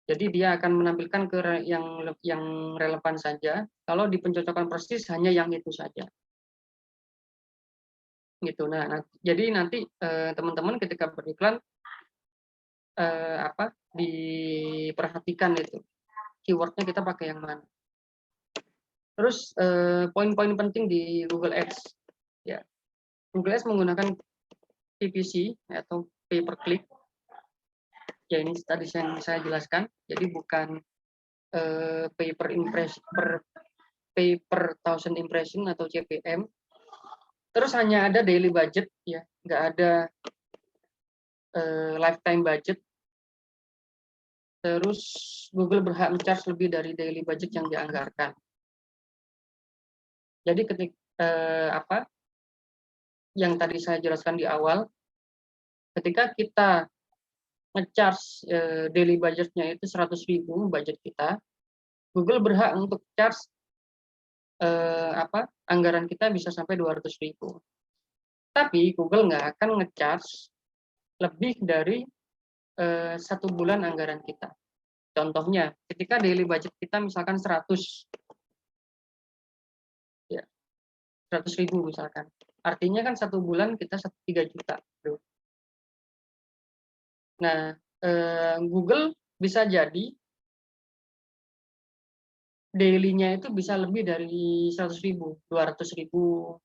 Jadi dia akan menampilkan ke yang relevan saja. Kalau di pencocokan persis hanya yang itu saja. Gitu. Nah jadi nanti teman-teman ketika beriklan diperhatikan itu keywordnya kita pakai yang mana. Terus poin-poin penting di Google Ads ya. Google Ads menggunakan PPC atau pay per click. Ya ini tadi saya jelaskan. Jadi bukan pay per 1000 impression atau CPM. Terus hanya ada daily budget ya, nggak ada lifetime budget. Terus Google berhak men-charge lebih dari daily budget yang dianggarkan. Jadi ketika yang tadi saya jelaskan di awal, ketika kita nge-charge daily budgetnya itu 100.000 budget kita, Google berhak untuk charge anggaran kita bisa sampai 200.000. Tapi Google nggak akan nge-charge lebih dari 1 bulan anggaran kita. Contohnya, ketika daily budget kita misalkan 100, ya 100.000 misalkan. Artinya kan 1 bulan kita 3 juta. Nah, Google bisa jadi daily-nya itu bisa lebih dari 100.000, 200.000,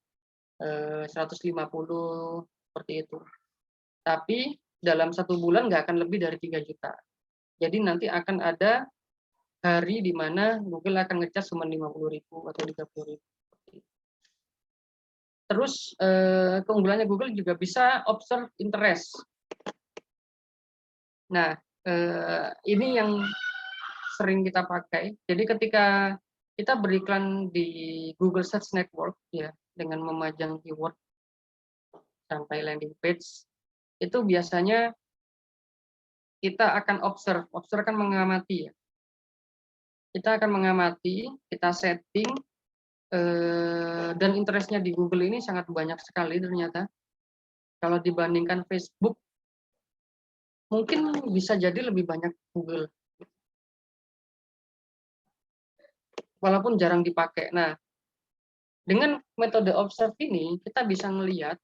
150, seperti itu. Tapi dalam 1 bulan nggak akan lebih dari 3 juta. Jadi nanti akan ada hari di mana Google akan ngecas cuma 50.000 atau 30.000. Terus keunggulannya Google juga bisa observe interest. Nah, ini yang sering kita pakai. Jadi ketika kita beriklan di Google Search Network ya dengan memajang keyword sampai landing page, itu biasanya kita akan observe kan mengamati ya. Kita akan mengamati, kita setting, dan interestnya di Google ini sangat banyak sekali ternyata. Kalau dibandingkan Facebook, mungkin bisa jadi lebih banyak Google. Walaupun jarang dipakai. Nah, dengan metode observe ini, kita bisa melihat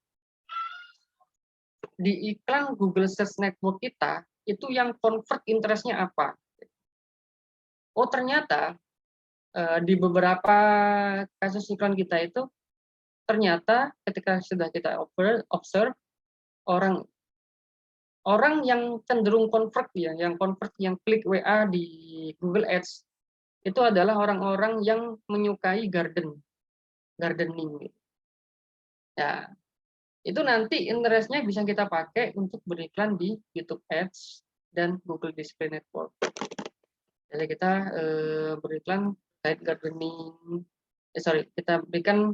di iklan Google Search Network kita, itu yang convert interestnya apa. Oh, ternyata di beberapa kasus iklan kita itu, ternyata ketika sudah kita observe, orang yang cenderung convert ya, yang klik WA di Google Ads, itu adalah orang-orang yang menyukai gardening. Ya, itu nanti interestnya bisa kita pakai untuk beriklan di YouTube Ads dan Google Display Network. Jadi kita beriklan terkait gardening, kita berikan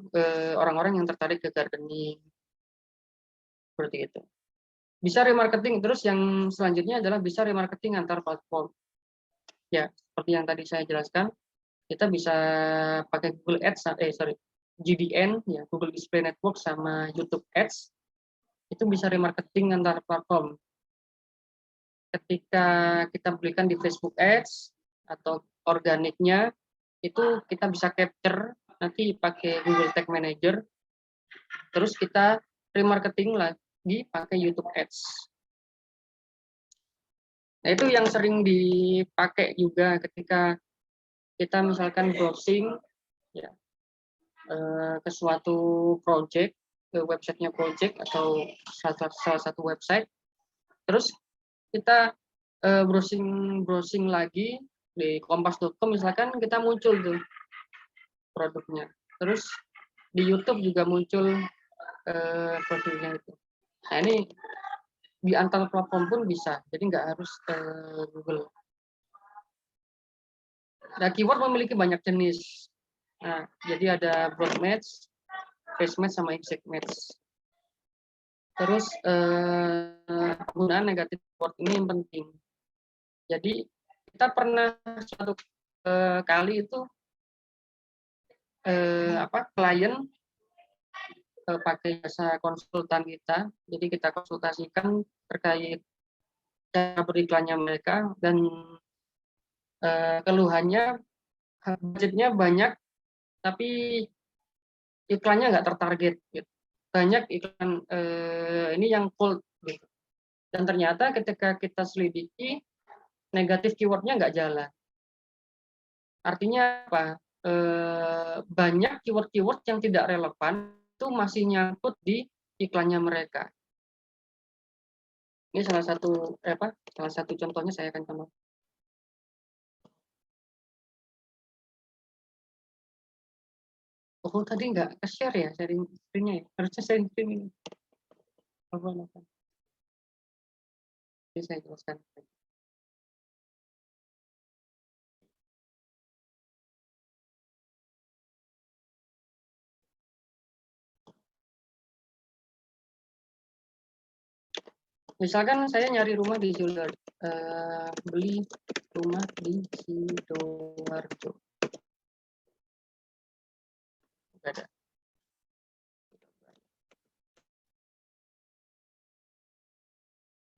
orang-orang yang tertarik ke gardening, seperti itu. Bisa remarketing, terus yang selanjutnya adalah bisa remarketing antar platform. Ya, seperti yang tadi saya jelaskan, kita bisa pakai Google Ads, GDN, ya, Google Display Network sama YouTube Ads, itu bisa remarketing antar platform. Ketika kita belikan di Facebook Ads atau organiknya, itu kita bisa capture nanti pakai Google Tag Manager, terus kita remarketing lagi pakai YouTube Ads. Nah, itu yang sering dipakai juga ketika kita misalkan browsing ya, ke suatu project, ke websitenya project atau salah satu website, terus kita browsing lagi di kompas.com misalkan, kita muncul tuh produknya, terus di YouTube juga muncul produknya itu. Nah, ini di antar platform pun bisa, jadi nggak harus Google. Nah, keyword memiliki banyak jenis. Nah, jadi ada broad match, phrase match, sama exact match. Terus penggunaan negatif keyword ini yang penting. Jadi kita pernah suatu kali itu klien pakai jasa konsultan kita, jadi kita konsultasikan terkait cara beriklannya mereka, dan keluhannya budgetnya banyak tapi iklannya nggak tertarget gitu. Banyak iklan ini yang cold gitu. Dan ternyata ketika kita selidiki, negatif keywordnya nggak jalan. Artinya apa? Banyak keyword-keyword yang tidak relevan itu masih nyangkut di iklannya mereka. Ini salah satu contohnya saya akan tambah. Oh, tadi nggak ke-share ya sharing screen-nya ya? Harusnya sharing screen ini. Apa? Ini saya jelaskan. Misalkan saya nyari rumah di Sidoarjo, beli rumah di Sidoarjo. Ada.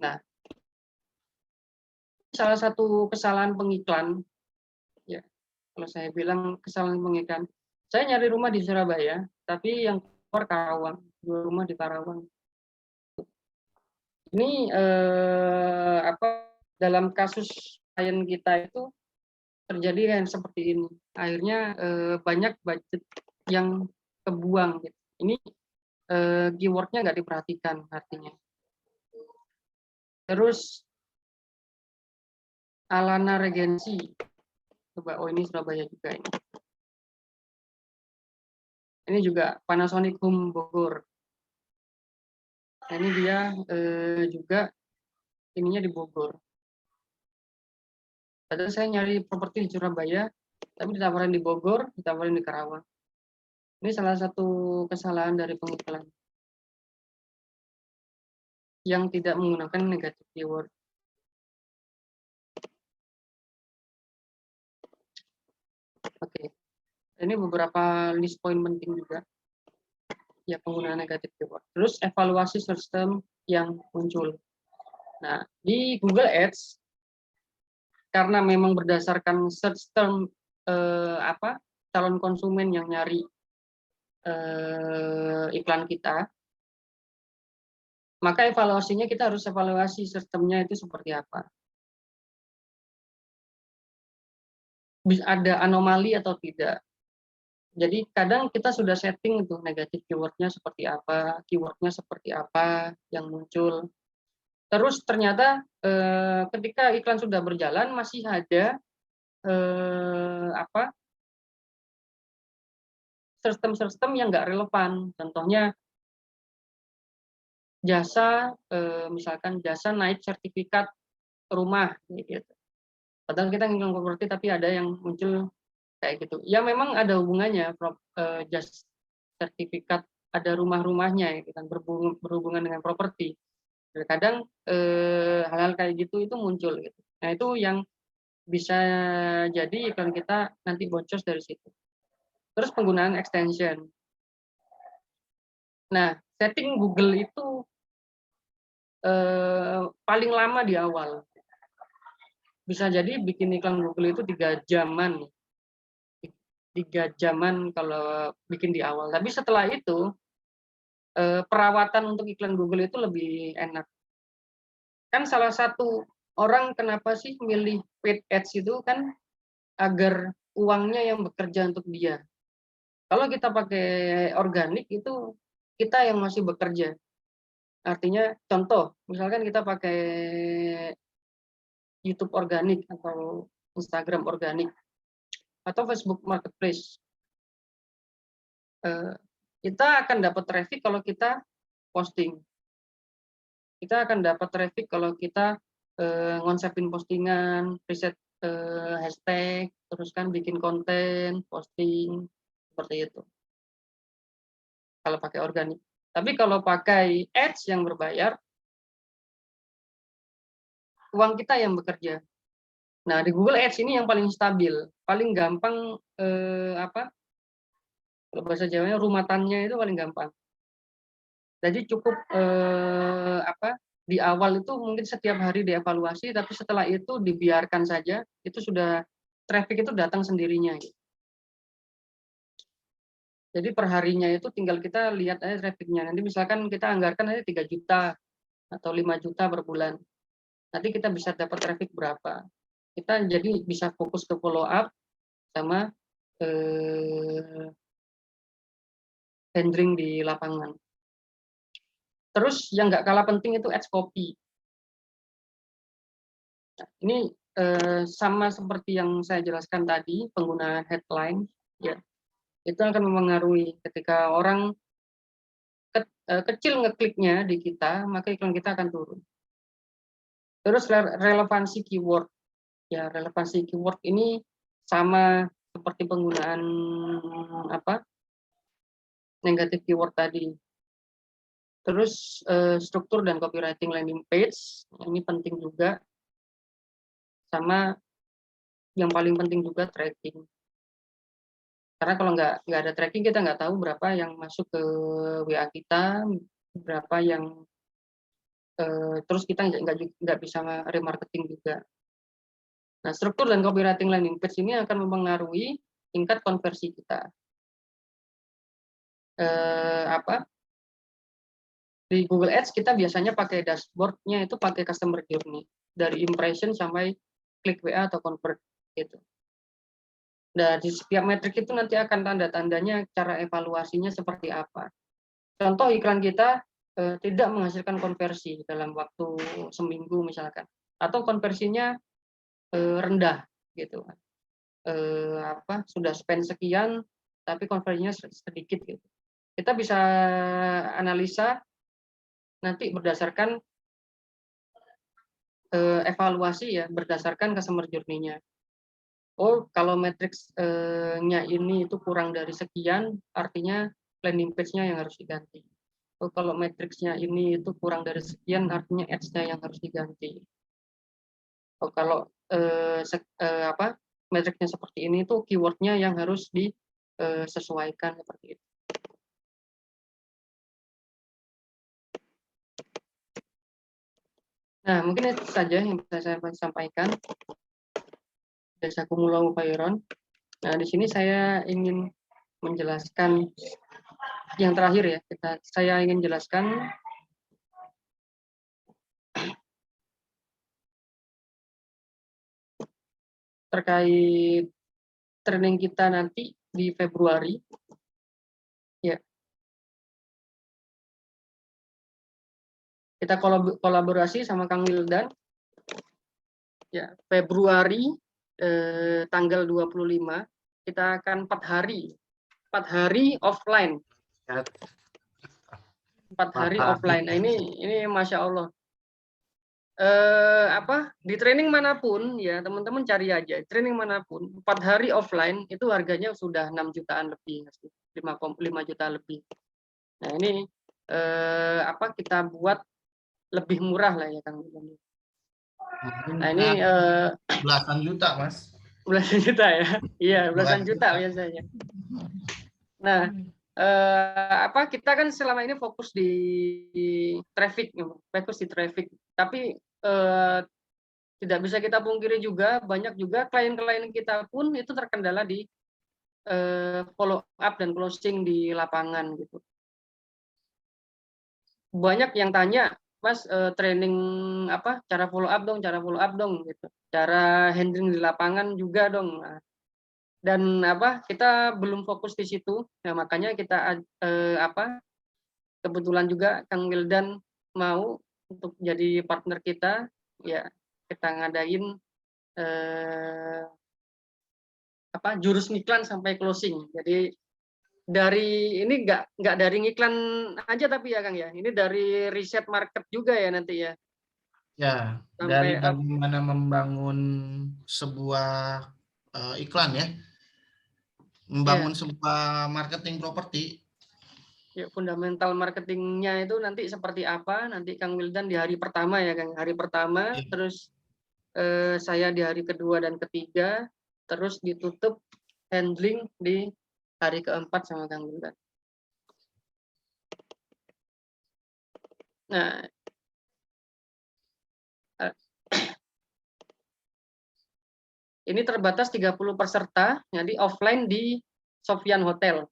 Nah, salah satu kesalahan pengiklan, ya, kalau saya bilang kesalahan pengiklan, saya nyari rumah di Surabaya, tapi yang keluar Karawang, jual rumah di Karawang. Ini dalam kasus klien kita itu terjadi yang seperti ini. Akhirnya banyak budget yang kebuang gitu. Ini keywordnya nggak diperhatikan artinya. Terus Alana Regency. Coba, oh ini Surabaya juga ini. Ini juga Panasonic Home Bogor. Nah, ini dia juga ininya di Bogor. Padahal saya nyari properti di Surabaya, tapi ditawarin di Bogor, ditawarin di Karawang. Ini salah satu kesalahan dari pengiklan yang tidak menggunakan negatif keyword. Oke, ini beberapa list point penting juga ya penggunaan negatif keyword. Terus evaluasi search term yang muncul. Nah, di Google Ads karena memang berdasarkan search term calon konsumen yang nyari iklan kita, maka evaluasinya kita harus evaluasi sistemnya itu seperti apa. Bisa ada anomali atau tidak. Jadi kadang kita sudah setting itu negatif keywordnya seperti apa yang muncul. Terus ternyata ketika iklan sudah berjalan masih ada sistem-sistem yang nggak relevan. Contohnya jasa, misalkan jasa naik sertifikat rumah, gitu. Padahal kita ngiklan properti tapi ada yang muncul kayak gitu. Ya memang ada hubungannya, jasa sertifikat ada rumah-rumahnya, gitu kan, berhubungan dengan properti. Kadang hal-hal kayak gitu itu muncul, gitu. Nah itu yang bisa jadi iklan kita nanti bocor dari situ. Terus penggunaan extension. Nah, setting Google itu paling lama di awal. Bisa jadi bikin iklan Google itu 3 jaman. 3 jaman kalau bikin di awal. Tapi setelah itu, perawatan untuk iklan Google itu lebih enak. Kan salah satu orang kenapa sih milih paid ads itu kan agar uangnya yang bekerja untuk dia. Kalau kita pakai organik itu kita yang masih bekerja. Artinya contoh, misalkan kita pakai YouTube organik atau Instagram organik atau Facebook Marketplace. Kita akan dapat traffic kalau kita posting. Kita akan dapat traffic kalau kita ngonsepin postingan, riset hashtag, terus kan bikin konten, posting, seperti itu. Kalau pakai organik. Tapi kalau pakai ads yang berbayar, uang kita yang bekerja. Nah, di Google Ads ini yang paling stabil, paling gampang kalau bahasa Jawanya rumatannya itu paling gampang. Jadi cukup di awal itu mungkin setiap hari dievaluasi, tapi setelah itu dibiarkan saja, itu sudah traffic itu datang sendirinya. Jadi perharinya itu tinggal kita lihat aja trafficnya. Nanti misalkan kita anggarkan aja 3 juta atau 5 juta per bulan. Nanti kita bisa dapat traffic berapa. Kita jadi bisa fokus ke follow up sama handling di lapangan. Terus yang nggak kalah penting itu ads copy. Nah, ini sama seperti yang saya jelaskan tadi, penggunaan headline, ya, itu akan mempengaruhi ketika orang kecil ngekliknya di kita, maka iklan kita akan turun. Terus relevansi keyword, ya relevansi keyword ini sama seperti penggunaan negatif keyword tadi. Terus struktur dan copywriting landing page, ini penting juga. Sama yang paling penting juga tracking. Karena kalau nggak ada tracking, kita nggak tahu berapa yang masuk ke WA kita, berapa yang terus kita nggak bisa remarketing juga. Nah, struktur dan copywriting landing page ini akan mempengaruhi tingkat konversi kita. Di Google Ads kita biasanya pakai dashboard-nya itu pakai customer journey dari impression sampai klik WA atau convert gitu. Dan di setiap metrik itu nanti akan tanda-tandanya cara evaluasinya seperti apa. Contoh iklan kita tidak menghasilkan konversi dalam waktu seminggu misalkan, atau konversinya rendah gitu. Sudah spend sekian tapi konversinya sedikit gitu. Kita bisa analisa nanti berdasarkan evaluasi ya, berdasarkan customer journey-nya. Oh, kalau matriksnya ini itu kurang dari sekian, artinya landing page-nya yang harus diganti. Oh, kalau matriksnya ini itu kurang dari sekian, artinya ads-nya yang harus diganti. Oh, kalau matriksnya seperti ini itu keyword-nya yang harus disesuaikan seperti itu. Nah, mungkin itu saja yang bisa saya sampaikan. Jazakumullahu khairan. Nah, di sini saya ingin menjelaskan yang terakhir ya. Saya ingin jelaskan terkait training kita nanti di Februari. Ya. Kita kolaborasi sama Kang Wildan. Ya, Februari tanggal 25 kita akan 4 hari offline. 4 hari offline. Nah, ini Masya Allah. Di training manapun ya teman-teman cari aja training manapun 4 hari offline itu harganya sudah 6 jutaan lebih, 5 juta lebih. Nah ini kita buat lebih murah lah ya Kang. Nah ini belasan juta Mas. Belasan juta ya, iya belasan juta biasanya. Nah kita kan selama ini fokus di traffic, tapi tidak bisa kita pungkiri juga banyak juga klien-klien kita pun itu terkendala di follow up dan closing di lapangan gitu. Banyak yang tanya, Mas training cara follow up dong gitu. Cara handling di lapangan juga dong. Nah, dan kita belum fokus di situ. Nah, makanya kita kebetulan juga Kang Wildan mau untuk jadi partner kita, ya kita ngadain jurus ngiklan sampai closing. Jadi dari ini nggak dari ngiklan aja tapi ya Kang ya, ini dari riset market juga ya nanti ya. Ya, dari bagaimana membangun sebuah iklan ya, membangun sebuah marketing properti. Ya, fundamental marketingnya itu nanti seperti apa? Nanti Kang Wildan di hari pertama ya Kang, hari pertama, terus saya di hari kedua dan ketiga, terus ditutup handling di hari keempat sama Kang Wildan. Nah, ini terbatas 30 peserta, jadi offline di Sofyan Hotel.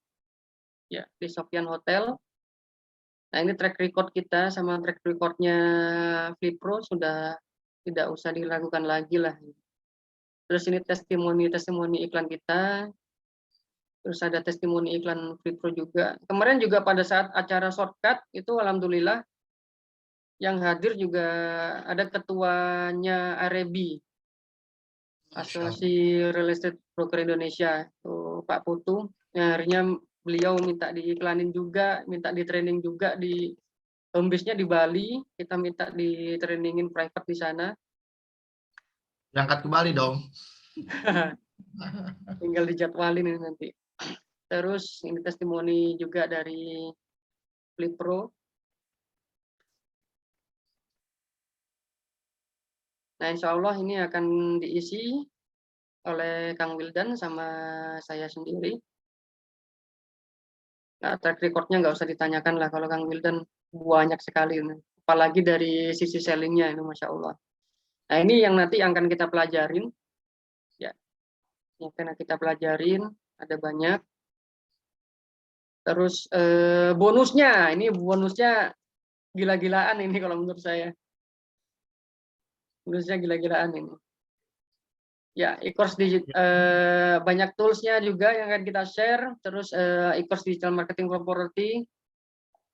Ya, di Sofyan Hotel. Nah, ini track record kita sama track recordnya Flipro sudah tidak usah dilakukan lagi lah. Terus ini testimoni iklan kita. Terus ada testimoni iklan Flipro juga. Kemarin juga pada saat acara shortcut itu alhamdulillah yang hadir juga ada ketuanya Arebi, Asosiasi Real Estate Broker Indonesia, Pak Putu. Yang akhirnya beliau minta diiklanin juga, minta di training juga di home base-nya di Bali. Kita minta di trainingin private di sana. Berangkat ke Bali dong. Tinggal dijadwalin ini nanti. Terus ini testimoni juga dari Flipro. Nah, insya Allah ini akan diisi oleh Kang Wildan sama saya sendiri. Nah, track record-nya nggak usah ditanyakan lah, kalau Kang Wildan banyak sekali. Apalagi dari sisi selling-nya, ini Masya Allah. Nah, ini yang nanti akan kita pelajarin. Ya, yang akan kita pelajarin, ada banyak. Terus bonusnya, ini bonusnya gila-gilaan ini kalau menurut saya. Bonusnya gila-gilaan ini. Ya, e-course banyak toolsnya juga yang akan kita share. Terus e-course digital marketing for property.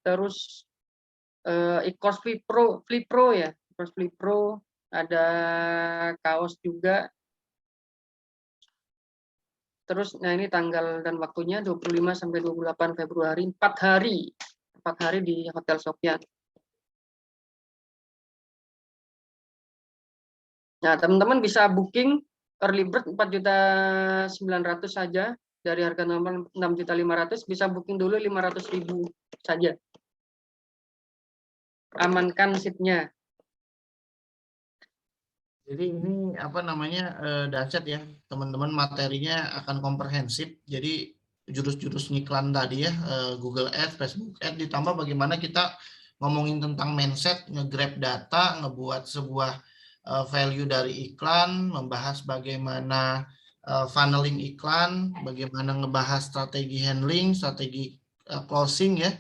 Terus e-course Flipro ya, e-course Flipro. Ada kaos juga. Terus, nah ini tanggal dan waktunya 25 sampai 28 Februari, 4 hari. 4 hari di Hotel Sofyan. Nah, teman-teman bisa booking early bird 4.900.000 saja. Dari harga normal 6.500.000 bisa booking dulu 500.000 saja. Amankan seatnya. Jadi ini apa namanya dahsyat ya teman-teman, materinya akan komprehensif. Jadi jurus-jurus ngiklan tadi ya, Google Ads, Facebook Ads, ditambah bagaimana kita ngomongin tentang mindset, nge-grab data, ngebuat sebuah value dari iklan, membahas bagaimana funneling iklan, bagaimana ngebahas strategi handling, strategi closing ya,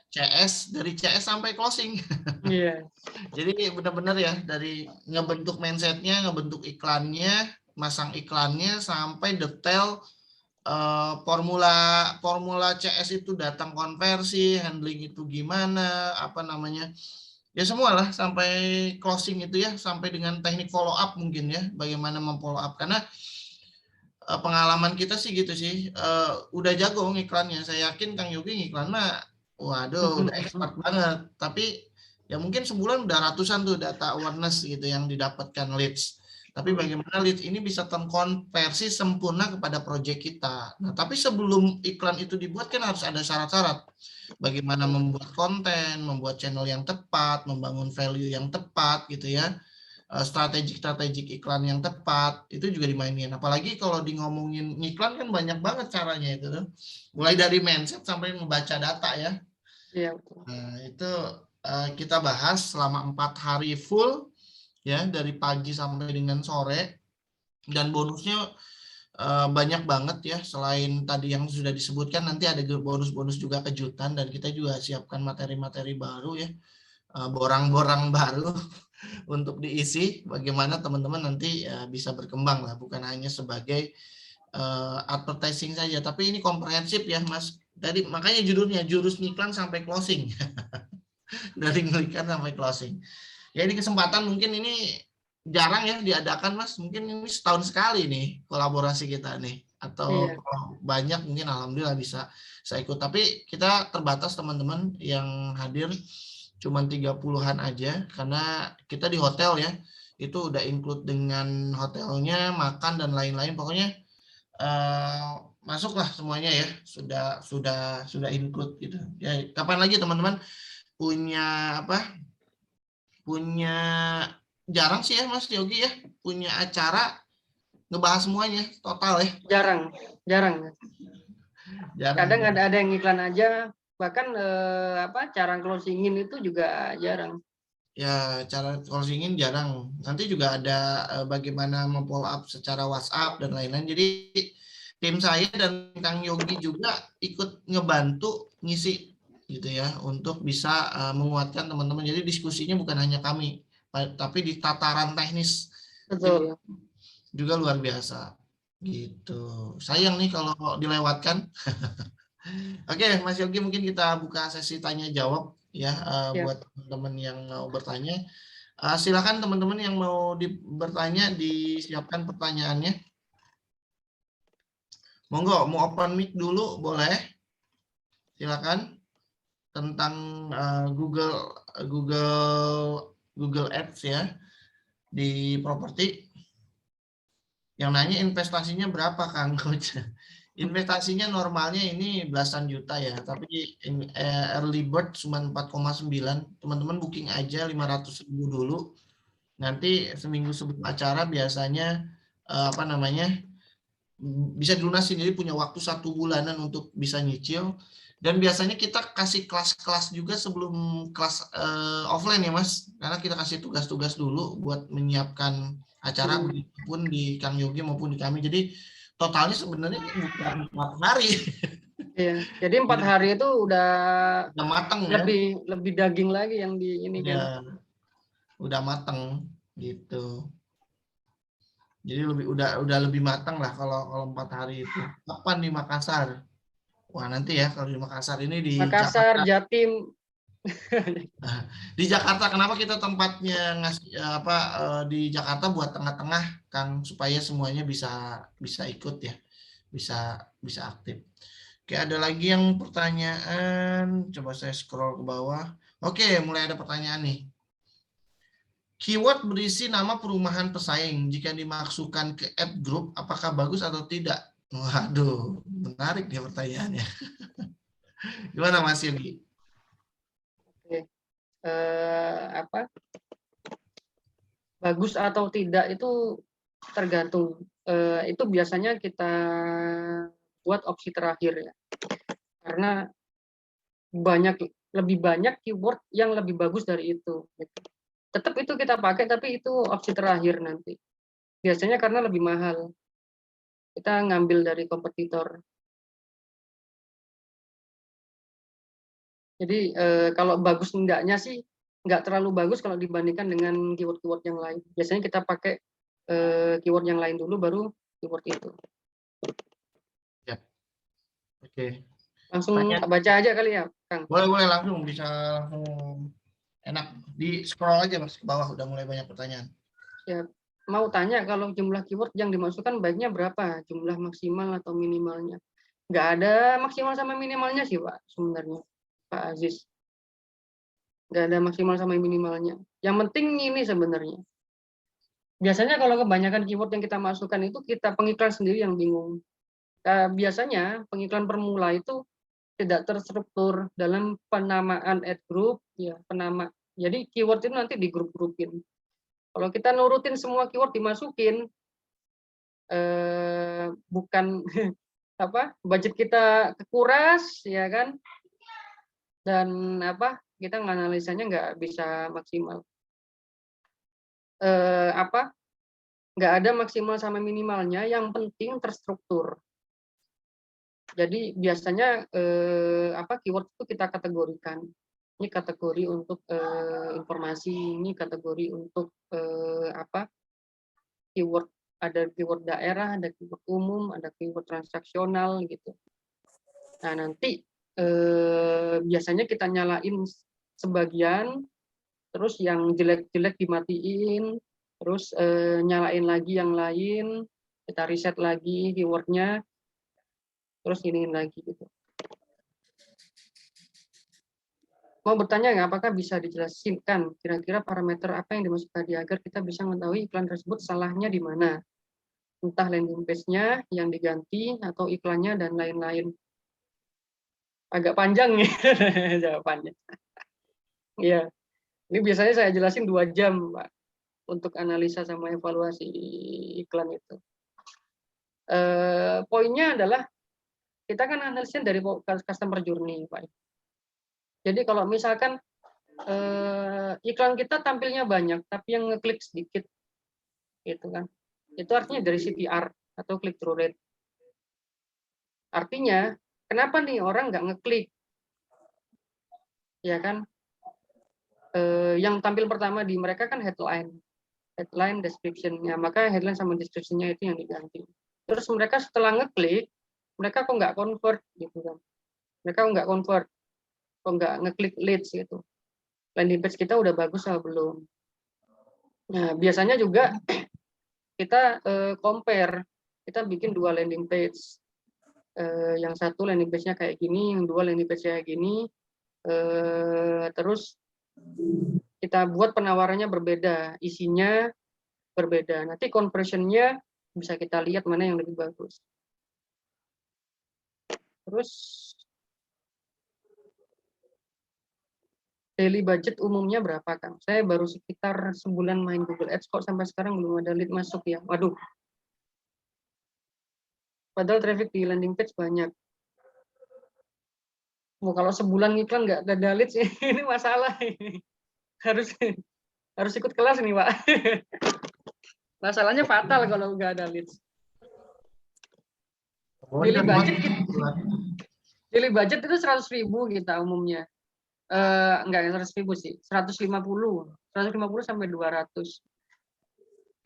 CS, dari CS sampai closing. Iya. Jadi benar-benar ya, dari ngebentuk mindsetnya, ngebentuk iklannya, masang iklannya, sampai detail formula CS itu datang konversi, handling itu gimana, apa namanya, ya semua lah, sampai closing itu ya, sampai dengan teknik follow up mungkin ya, bagaimana memfollow up. Karena pengalaman kita sih gitu sih, udah jago ngiklannya. Saya yakin Kang Yogi ngiklan mah, waduh, udah expert banget. Tapi ya mungkin sebulan udah ratusan tuh data awareness gitu yang didapatkan leads. Tapi bagaimana leads ini bisa terkonversi sempurna kepada proyek kita. Nah, tapi sebelum iklan itu dibuat kan harus ada syarat-syarat. Bagaimana membuat konten, membuat channel yang tepat, membangun value yang tepat gitu ya. Strategik iklan yang tepat itu juga dimainin. Apalagi kalau di ngomongin iklan kan banyak banget caranya itu tuh. Mulai dari mindset sampai membaca data ya. Iya. Nah, itu kita bahas selama 4 hari full ya, dari pagi sampai dengan sore, dan bonusnya banyak banget ya. Selain tadi yang sudah disebutkan, nanti ada bonus-bonus juga kejutan, dan kita juga siapkan materi-materi baru ya, borang-borang baru untuk diisi, bagaimana teman-teman nanti bisa berkembang lah, bukan hanya sebagai advertising saja, tapi ini komprehensif ya Mas. Tadi makanya judulnya jurus ngiklan sampai closing. Dari ngiklan sampai closing. Ya ini kesempatan mungkin ini jarang ya diadakan Mas, mungkin ini setahun sekali nih kolaborasi kita nih, atau banyak mungkin alhamdulillah bisa saya ikut, tapi kita terbatas teman-teman yang hadir, cuman 30-an aja, karena kita di hotel ya, itu udah include dengan hotelnya, makan dan lain-lain, pokoknya masuklah semuanya ya, sudah include gitu ya. Kapan lagi teman-teman punya jarang sih ya Mas Yogi ya, punya acara ngebahas semuanya total ya. Jarang. Kadang ada yang iklan aja, bahkan cara closingin itu juga jarang. Ya, cara closingin jarang. Nanti juga ada bagaimana memfollow up secara WhatsApp dan lain-lain. Jadi tim saya dan Kang Yogi juga ikut ngebantu ngisi gitu ya, untuk bisa menguatkan teman-teman. Jadi diskusinya bukan hanya kami, tapi di tataran teknis. Betul. Juga luar biasa gitu. Sayang nih kalau dilewatkan. Oke, Mas Yogi, mungkin kita buka sesi tanya jawab ya, buat teman-teman yang mau bertanya. Silakan teman-teman yang mau bertanya, disiapkan pertanyaannya. Monggo, mau open mic dulu boleh. Silakan, tentang Google Ads ya di properti. Yang nanya investasinya berapa Kang Coach? Investasinya normalnya ini belasan juta ya, tapi early bird cuma 4,9. Teman-teman booking aja 500.000 dulu. Nanti seminggu sebelum acara biasanya bisa dilunasin, jadi punya waktu 1 bulanan untuk bisa nyicil. Dan biasanya kita kasih kelas-kelas juga sebelum kelas offline ya Mas, karena kita kasih tugas-tugas dulu buat menyiapkan acara, pun di Kang Yogi maupun di kami. Jadi totalnya sebenarnya bukan 4 hari. Iya, jadi 4 hari itu udah matang lebih daging lagi yang di ini kan. Udah matang gitu. Jadi udah lebih matang lah kalau 4 hari itu. Kapan di Makassar? Wah, nanti ya kalau di Makassar ini di Makassar, Jakarta. Jatim. Di Jakarta kenapa kita tempatnya di Jakarta buat tengah-tengah Kang supaya semuanya bisa bisa ikut ya. Bisa aktif. Oke, ada lagi yang pertanyaan. Coba saya scroll ke bawah. Oke, mulai ada pertanyaan nih. Keyword berisi nama perumahan pesaing. Jika dimasukkan ke app group, apakah bagus atau tidak? Waduh, menarik nih pertanyaannya. Gimana Mas Yogi? Oke. Apa? Bagus atau tidak itu tergantung. Itu biasanya kita buat opsi terakhir ya. Karena lebih banyak keyword yang lebih bagus dari itu. Gitu. Tetap itu kita pakai, tapi itu opsi terakhir nanti. Biasanya karena lebih mahal. Kita ngambil dari kompetitor. Jadi kalau bagus enggaknya sih nggak terlalu bagus kalau dibandingkan dengan keyword-keyword yang lain. Biasanya kita pakai keyword yang lain dulu, baru keyword itu. Ya, oke. Langsung Tanya. baca aja kali ya, Kang. Boleh langsung bisa langsung enak di scroll aja Mas ke bawah udah mulai banyak pertanyaan. Ya, mau tanya kalau jumlah keyword yang dimasukkan baiknya berapa? Jumlah maksimal atau minimalnya? Nggak ada maksimal sama minimalnya sih, Pak, sebenarnya. Pak Aziz. Nggak ada maksimal sama minimalnya. Yang penting ini sebenarnya. Biasanya kalau kebanyakan keyword yang kita masukkan itu kita pengiklan sendiri yang bingung. Biasanya pengiklan permula itu tidak terstruktur dalam penamaan ad group, ya penama. Jadi keyword itu nanti digrup-grupin. Kalau kita nurutin semua keyword dimasukin, bukan apa budget kita kekuras, ya kan? Dan kita nganalisanya nggak bisa maksimal. Nggak ada maksimal sama minimalnya, yang penting terstruktur. Jadi biasanya keyword itu kita kategorikan. Ini kategori untuk informasi, ini kategori untuk keyword, ada keyword daerah, ada keyword umum, ada keyword transaksional gitu. Nah nanti biasanya kita nyalain sebagian, terus yang jelek-jelek dimatiin, terus nyalain lagi yang lain, kita riset lagi keywordnya, terus iniin lagi gitu. Mau bertanya nggak, apakah bisa dijelaskan kira-kira parameter apa yang dimasukkan tadi agar kita bisa mengetahui iklan tersebut salahnya di mana? Entah landing page-nya yang diganti atau iklannya dan lain-lain. Agak panjang nih jawabannya. Iya, ini biasanya saya jelasin 2 jam, Pak, untuk analisa sama evaluasi iklan itu. Poinnya adalah kita kan analisis dari customer journey, Pak. Jadi kalau misalkan iklan kita tampilnya banyak, tapi yang ngeklik sedikit, gitu kan? Itu artinya dari CTR atau click through rate. Artinya, kenapa nih orang nggak ngeklik? Ya kan? Yang tampil pertama di mereka kan headline, description-nya. Maka headline sama description-nya itu yang diganti. Terus mereka setelah ngeklik, mereka kok nggak convert, gitu kan? Mereka kok nggak convert, kok nggak ngeklik leads gitu. Landing page kita udah bagus atau belum? Nah, biasanya juga kita compare, kita bikin 2 landing page. Yang satu landing page-nya kayak gini, yang 2 landing page kayak gini. Terus kita buat penawarannya berbeda, isinya berbeda. Nanti conversion-nya bisa kita lihat mana yang lebih bagus. Terus daily budget umumnya berapa, Kang? Saya baru sekitar sebulan main Google Ads kok sampai sekarang belum ada lead masuk ya. Waduh. Padahal traffic di landing page banyak. Kalau sebulan iklan nggak ada leads, ini masalah. Harus ikut kelas nih, Pak. Masalahnya fatal kalau nggak ada leads. Daily budget itu 100.000 kita umumnya. Enggak 100.000 sih, 150 sampai 200.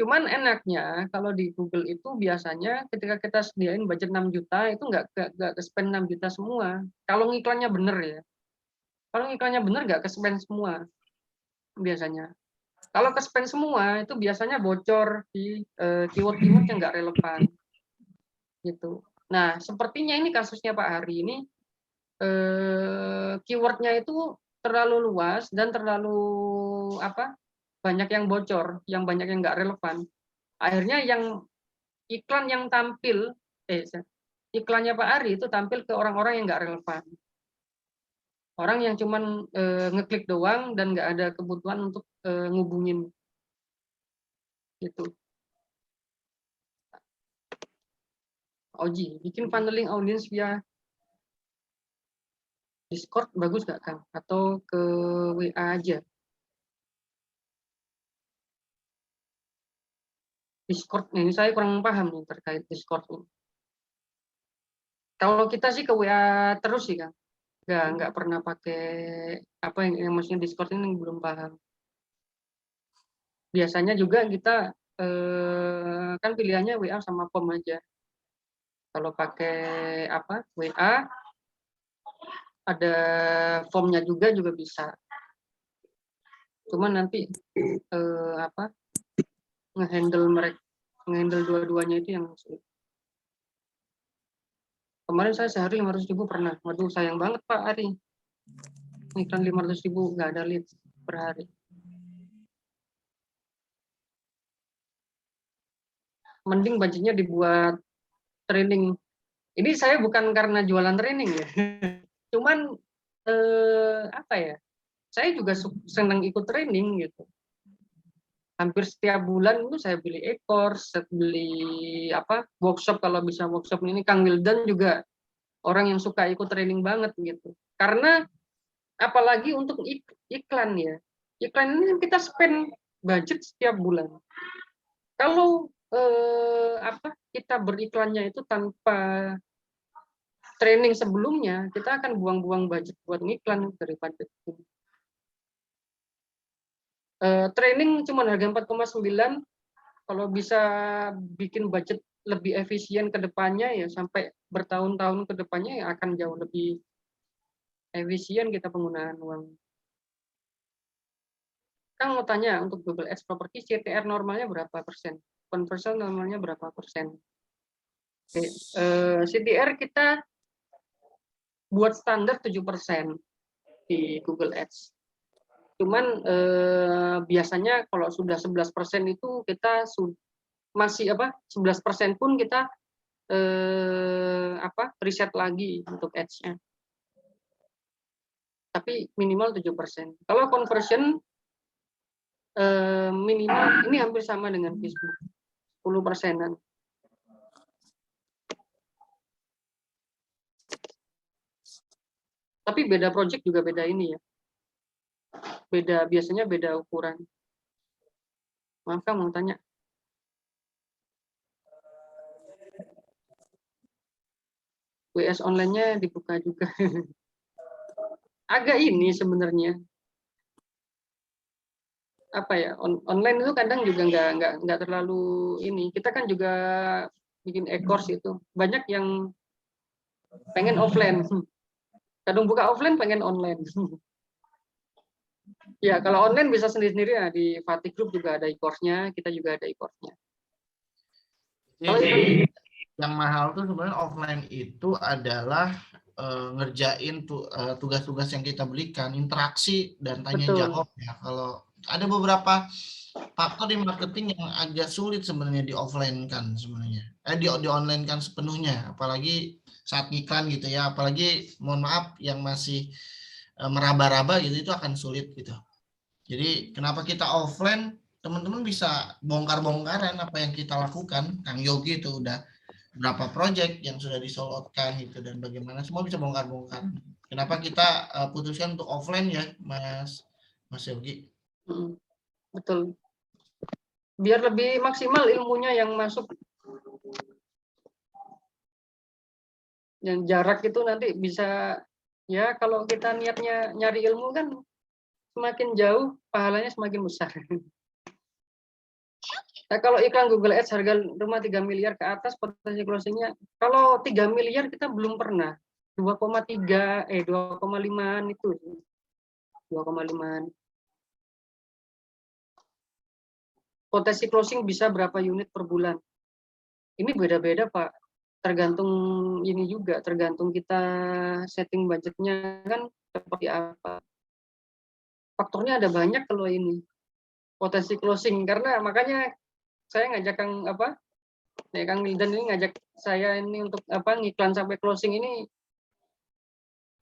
Cuman enaknya kalau di Google itu biasanya ketika kita sediain budget 6 juta itu nggak ke-spend 6 juta semua. Kalau ngiklannya bener ya. Kalau ngiklannya bener nggak ke-spend semua biasanya. Kalau ke-spend semua itu biasanya bocor di keyword-keyword yang nggak relevan gitu. Nah, sepertinya ini kasusnya Pak Hari ini keywordnya itu terlalu luas dan terlalu apa? Banyak yang bocor, yang banyak yang nggak relevan. Akhirnya yang iklan yang tampil, iklannya Pak Ari itu tampil ke orang-orang yang nggak relevan. Orang yang cuman ngeklik doang dan nggak ada kebutuhan untuk ngubungin. Gitu. Oji, bikin funneling audience via Discord bagus nggak Kang? Atau ke WA aja? Discord, ini saya kurang paham nih terkait Discord ini. Kalau kita sih ke WA terus sih Kang. Nggak pernah pakai apa yang maksudnya Discord ini belum paham. Biasanya juga kita kan pilihannya WA sama form aja. Kalau pakai apa WA ada formnya juga bisa. Cuman nanti apa ngehandle dua-duanya itu yang sulit. Kemarin saya sehari 500.000 pernah. Waduh sayang banget Pak Ari. Iklan 500.000 nggak ada lead per hari. Mending budgetnya dibuat training. Ini saya bukan karena jualan training ya. Cuman apa ya? Saya juga senang ikut training gitu. Hampir setiap bulan itu saya beli e-course, beli apa workshop kalau bisa workshop ini. Kang Wildan juga orang yang suka ikut training banget gitu. Karena apalagi untuk iklan ya. Iklan ini kita spend budget setiap bulan. Kalau apa kita beriklannya itu tanpa training sebelumnya, kita akan buang-buang budget buat ngiklan daripada itu. Training cuma harga 4,9, kalau bisa bikin budget lebih efisien ke depannya ya sampai bertahun-tahun ke depannya ya akan jauh lebih efisien kita penggunaan uang. Kang mau tanya untuk Google Ads Property CTR normalnya berapa persen? Conversion normalnya berapa persen? Oke, CTR kita buat standar 7% di Google Ads. Cuman biasanya kalau sudah 11% itu kita masih apa 11% pun kita apa riset lagi untuk ads-nya. Tapi minimal 7%. Kalau conversion minimal ini hampir sama dengan Facebook 10%-an. Tapi beda project juga beda ini ya. Biasanya beda ukuran. Maaf Kang mau tanya. WS online-nya dibuka juga. Agak ini sebenarnya. Apa ya? Online itu kadang juga nggak terlalu ini. Kita kan juga bikin e-course itu. Banyak yang pengen offline. Kadang buka offline pengen online. Ya, kalau online bisa sendiri-sendiri ya. Di Fatih Group juga ada e-course-nya, kita juga ada e-course-nya. Jadi yang mahal tuh sebenarnya offline itu adalah ngerjain tugas-tugas yang kita berikan, interaksi dan tanya jawab ya. Kalau ada beberapa faktor di marketing yang agak sulit sebenarnya di offline kan sebenarnya. Di online kan sepenuhnya, apalagi saat iklan gitu ya, apalagi mohon maaf yang masih meraba-raba gitu itu akan sulit gitu. Jadi kenapa kita offline, teman-teman bisa bongkar-bongkaran apa yang kita lakukan. Kang Yogi itu udah berapa project yang sudah disolotkan gitu dan bagaimana semua bisa bongkar-bongkar. Kenapa kita putuskan untuk offline ya, Mas Yogi? Betul. Biar lebih maksimal ilmunya yang masuk. Yang jarak itu nanti bisa ya kalau kita niatnya nyari ilmu kan semakin jauh pahalanya semakin besar. Nah, kalau iklan Google Ads harga rumah 3 miliar ke atas potensi closingnya, kalau 3 miliar kita belum pernah. 2,3 2,5-an itu. 2,5-an. Potensi closing bisa berapa unit per bulan. Ini beda-beda, Pak. Tergantung ini juga, tergantung kita setting budgetnya kan seperti apa. Faktornya ada banyak kalau ini. Potensi closing, karena makanya saya ngajak Kang Wildan ini ngajak saya ini untuk ngiklan sampai closing ini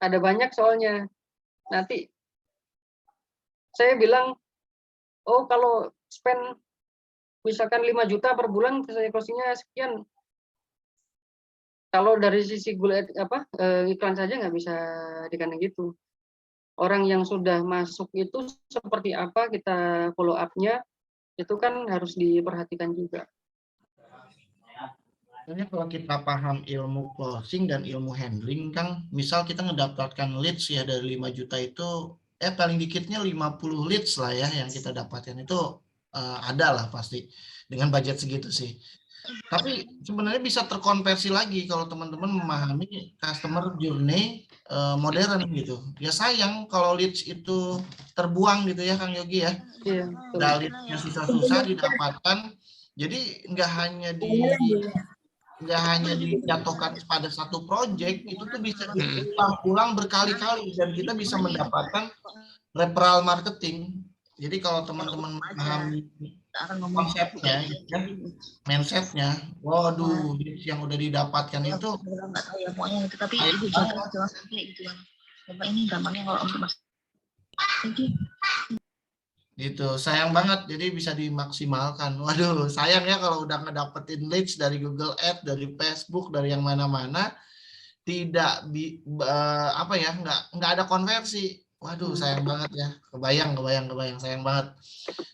ada banyak soalnya. Nanti saya bilang, oh kalau spend misalkan 5 juta per bulan, saya closingnya sekian. Kalau dari sisi iklan saja nggak bisa dikatakan gitu. Orang yang sudah masuk itu seperti apa kita follow up-nya, itu kan harus diperhatikan juga. Sebenarnya kalau kita paham ilmu closing dan ilmu handling, Kang, misal kita ngedapatkan leads ya dari 5 juta itu, paling dikitnya 50 leads lah ya yang kita dapatkan itu ada lah pasti dengan budget segitu sih. Tapi sebenarnya bisa terkonversi lagi kalau teman-teman memahami customer journey modern gitu. Ya sayang kalau leads itu terbuang gitu ya Kang Yogi ya. Iya, Leads-nya susah-susah didapatkan. Jadi nggak hanya dijatuhkan pada satu project, itu tuh bisa diulang-ulang berkali-kali dan kita bisa mendapatkan referral marketing. Jadi kalau teman-teman memahami konsepnya, ya, mindsetnya, waduh, yang udah didapatkan itu nggak tahu ya pokoknya itu, tapi ibu jangan sampai gitu kan. Bapak ini gampangnya kalau untuk mas gitu, sayang banget, jadi bisa dimaksimalkan. Waduh, sayang ya kalau udah ngedapetin leads dari Google Ads, dari Facebook, dari yang mana-mana, tidak nggak ada konversi. Waduh, sayang banget ya. Kebayang, sayang banget.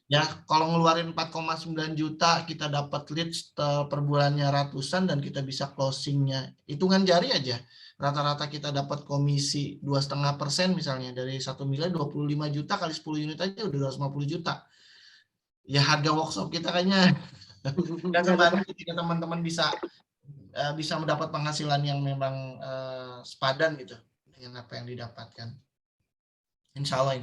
Ya, kalau ngeluarin 4,9 juta, kita dapat leads per bulannya ratusan dan kita bisa closingnya. Hitungan jari aja. Rata-rata kita dapat komisi 2,5% misalnya. Dari 1 miliar 25 juta kali 10 unit aja udah 250 juta. Ya harga workshop kita kayaknya nggak sebanding ketika teman-teman bisa mendapat penghasilan yang memang sepadan gitu dengan apa yang didapatkan. Insya Allah.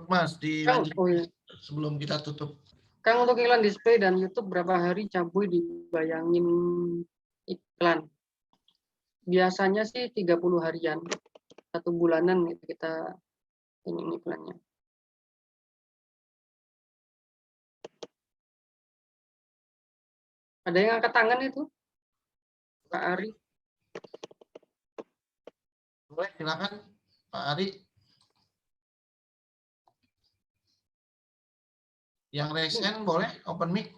Mas, dilanjut sebelum kita tutup. Kang, untuk iklan display dan YouTube berapa hari Cabuy dibayangin iklan? Biasanya sih 30 harian. 1 bulanan gitu kita ini iklannya. Ada yang angkat tangan itu? Pak Ari. Boleh, silakan Pak Ari. Yang resen boleh open mic.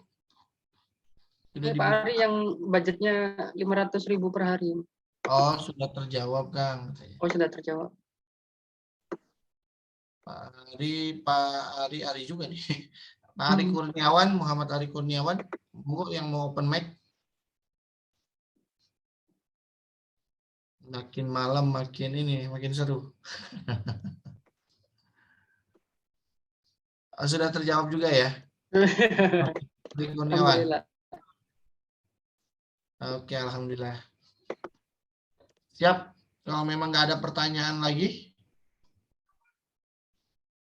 Pak Ari yang budgetnya 500.000 per hari. Oh, sudah terjawab, Kang. Oh, sudah terjawab. Pak Ari juga nih. Pak Ari Kurniawan, Muhammad Ari Kurniawan, Bu yang mau open mic. Makin malam makin seru. Sudah terjawab juga ya? Ari Kurniawan. Oke, alhamdulillah. Siap. Kalau memang nggak ada pertanyaan lagi,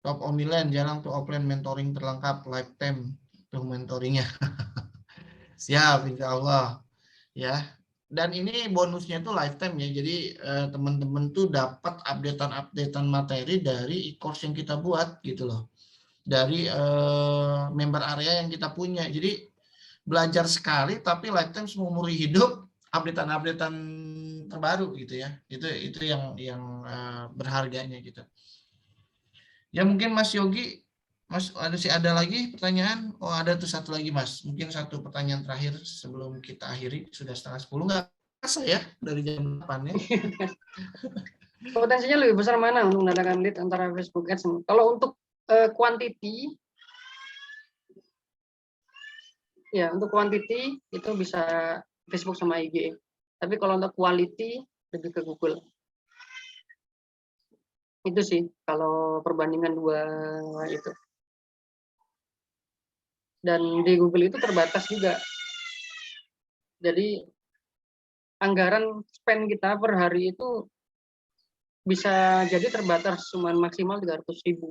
top online jarang tuh offline mentoring terlengkap lifetime tuh mentoringnya. Siap, insya Allah ya. Dan ini bonusnya tuh lifetime ya. Jadi teman-teman tuh dapat updatean materi dari e-course yang kita buat gitu loh. Dari member area yang kita punya. Jadi belajar sekali tapi lifetime seumur hidup updatean terbaru gitu ya. Itu yang berharganya gitu. Ya mungkin Mas Yogi, Mas ada lagi pertanyaan? Oh ada tuh satu lagi Mas. Mungkin satu pertanyaan terakhir sebelum kita akhiri. Sudah 9:30 nggak kerasa ya dari jam 8 ya. Potensinya lebih besar mana untuk mendatangkan lead antara Facebook Ads? Kalau untuk quantity, ya untuk quantity itu bisa Facebook sama IG. Tapi kalau untuk quality lebih ke Google. Itu sih kalau perbandingan dua itu. Dan di Google itu terbatas juga. Jadi anggaran spend kita per hari itu bisa jadi terbatas, cuma maksimal 300.000.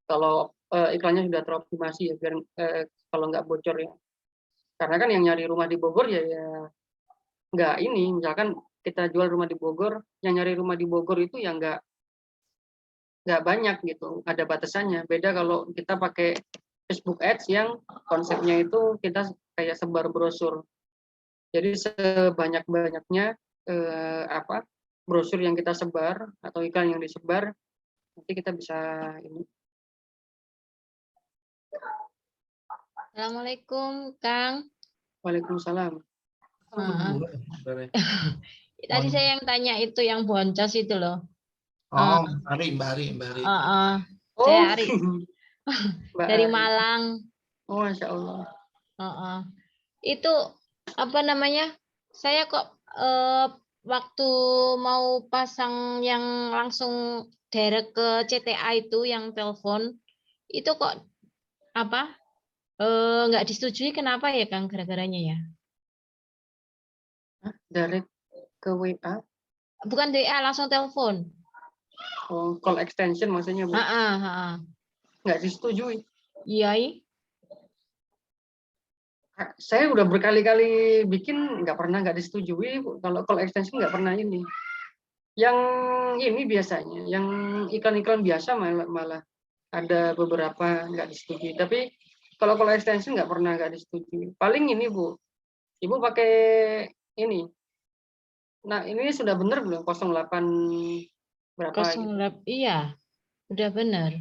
Kalau iklannya sudah teroptimasi ya, biar kalau nggak bocor ya. Karena kan yang nyari rumah di Bogor ya nggak ini, misalkan kita jual rumah di Bogor, yang nyari rumah di Bogor itu ya nggak banyak gitu, ada batasannya. Beda kalau kita pakai Facebook Ads yang konsepnya itu kita kayak sebar brosur. Jadi sebanyak-banyaknya brosur yang kita sebar atau iklan yang disebar, nanti kita bisa ini. Assalamualaikum, Kang. Waalaikumsalam. Tadi saya yang tanya itu yang boncos itu loh. Oh, Mbak Ari. Saya Ari Mbak dari Ari. Malang. Oh, Masya Allah. Itu apa namanya? Saya kok waktu mau pasang yang langsung direct ke CTA itu yang telepon, itu kok apa? Nggak disetujui, kenapa ya, Kang? Gara-garanya ya? Direct ke WA? Bukan WA, langsung telepon. Oh, call extension maksudnya, Bu? Nggak disetujui. Iya. Saya udah berkali-kali bikin, nggak disetujui. Kalau call extension nggak pernah ini. Yang ini biasanya, yang iklan-iklan biasa malah ada beberapa nggak disetujui. Tapi kalau call extension nggak disetujui. Paling ini, Bu, Ibu pakai ini. Nah, ini sudah benar belum? 08 berapa? 08, gitu. Iya, udah benar.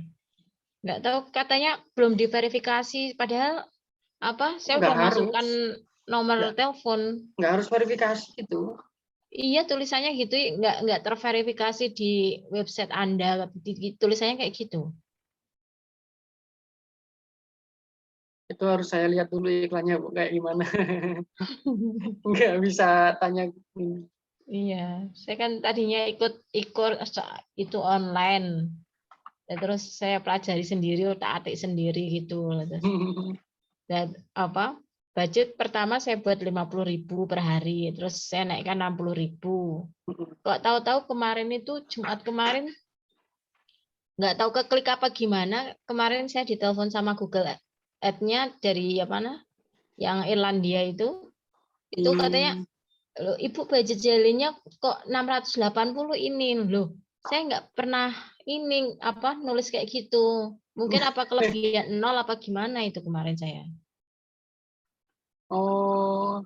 Nggak tahu, katanya belum diverifikasi. Padahal saya udah masukkan nomor telepon. Nggak harus verifikasi itu. Iya, tulisannya gitu, nggak terverifikasi di website Anda. Tulisannya kayak gitu. Itu harus saya lihat dulu iklannya, Bu, kayak gimana. Nggak bisa tanya. Iya, saya kan tadinya ikut itu online. Terus saya pelajari sendiri, tak atik sendiri gitu. Dan budget pertama saya buat 50.000 per hari, terus saya naikkan 60.000. Kok tahu-tahu kemarin itu Jumat kemarin nggak tahu keklik apa gimana, kemarin saya ditelepon sama Google Ad-nya dari yang Irlandia itu katanya, loh, Ibu budget jalannya kok 680 ini loh. Saya nggak pernah ini nulis kayak gitu. Mungkin apa kelebihan 0 apa gimana itu kemarin saya. Oh,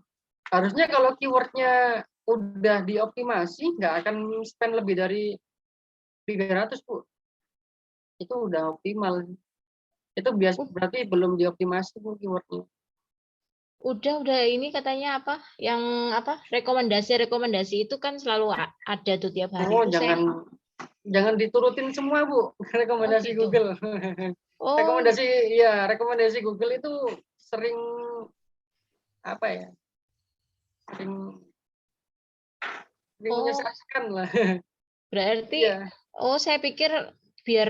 harusnya kalau keywordnya udah dioptimasi, nggak akan spend lebih dari 300, Bu. Itu udah optimal. Itu berarti belum dioptimasi, Bu, keywordnya. Udah ini katanya yang rekomendasi itu kan selalu ada tuh tiap hari. Oh, jangan diturutin semua, Bu, rekomendasi gitu. Google. Rekomendasi Google itu sering sering menyesatkan lah. Berarti saya pikir biar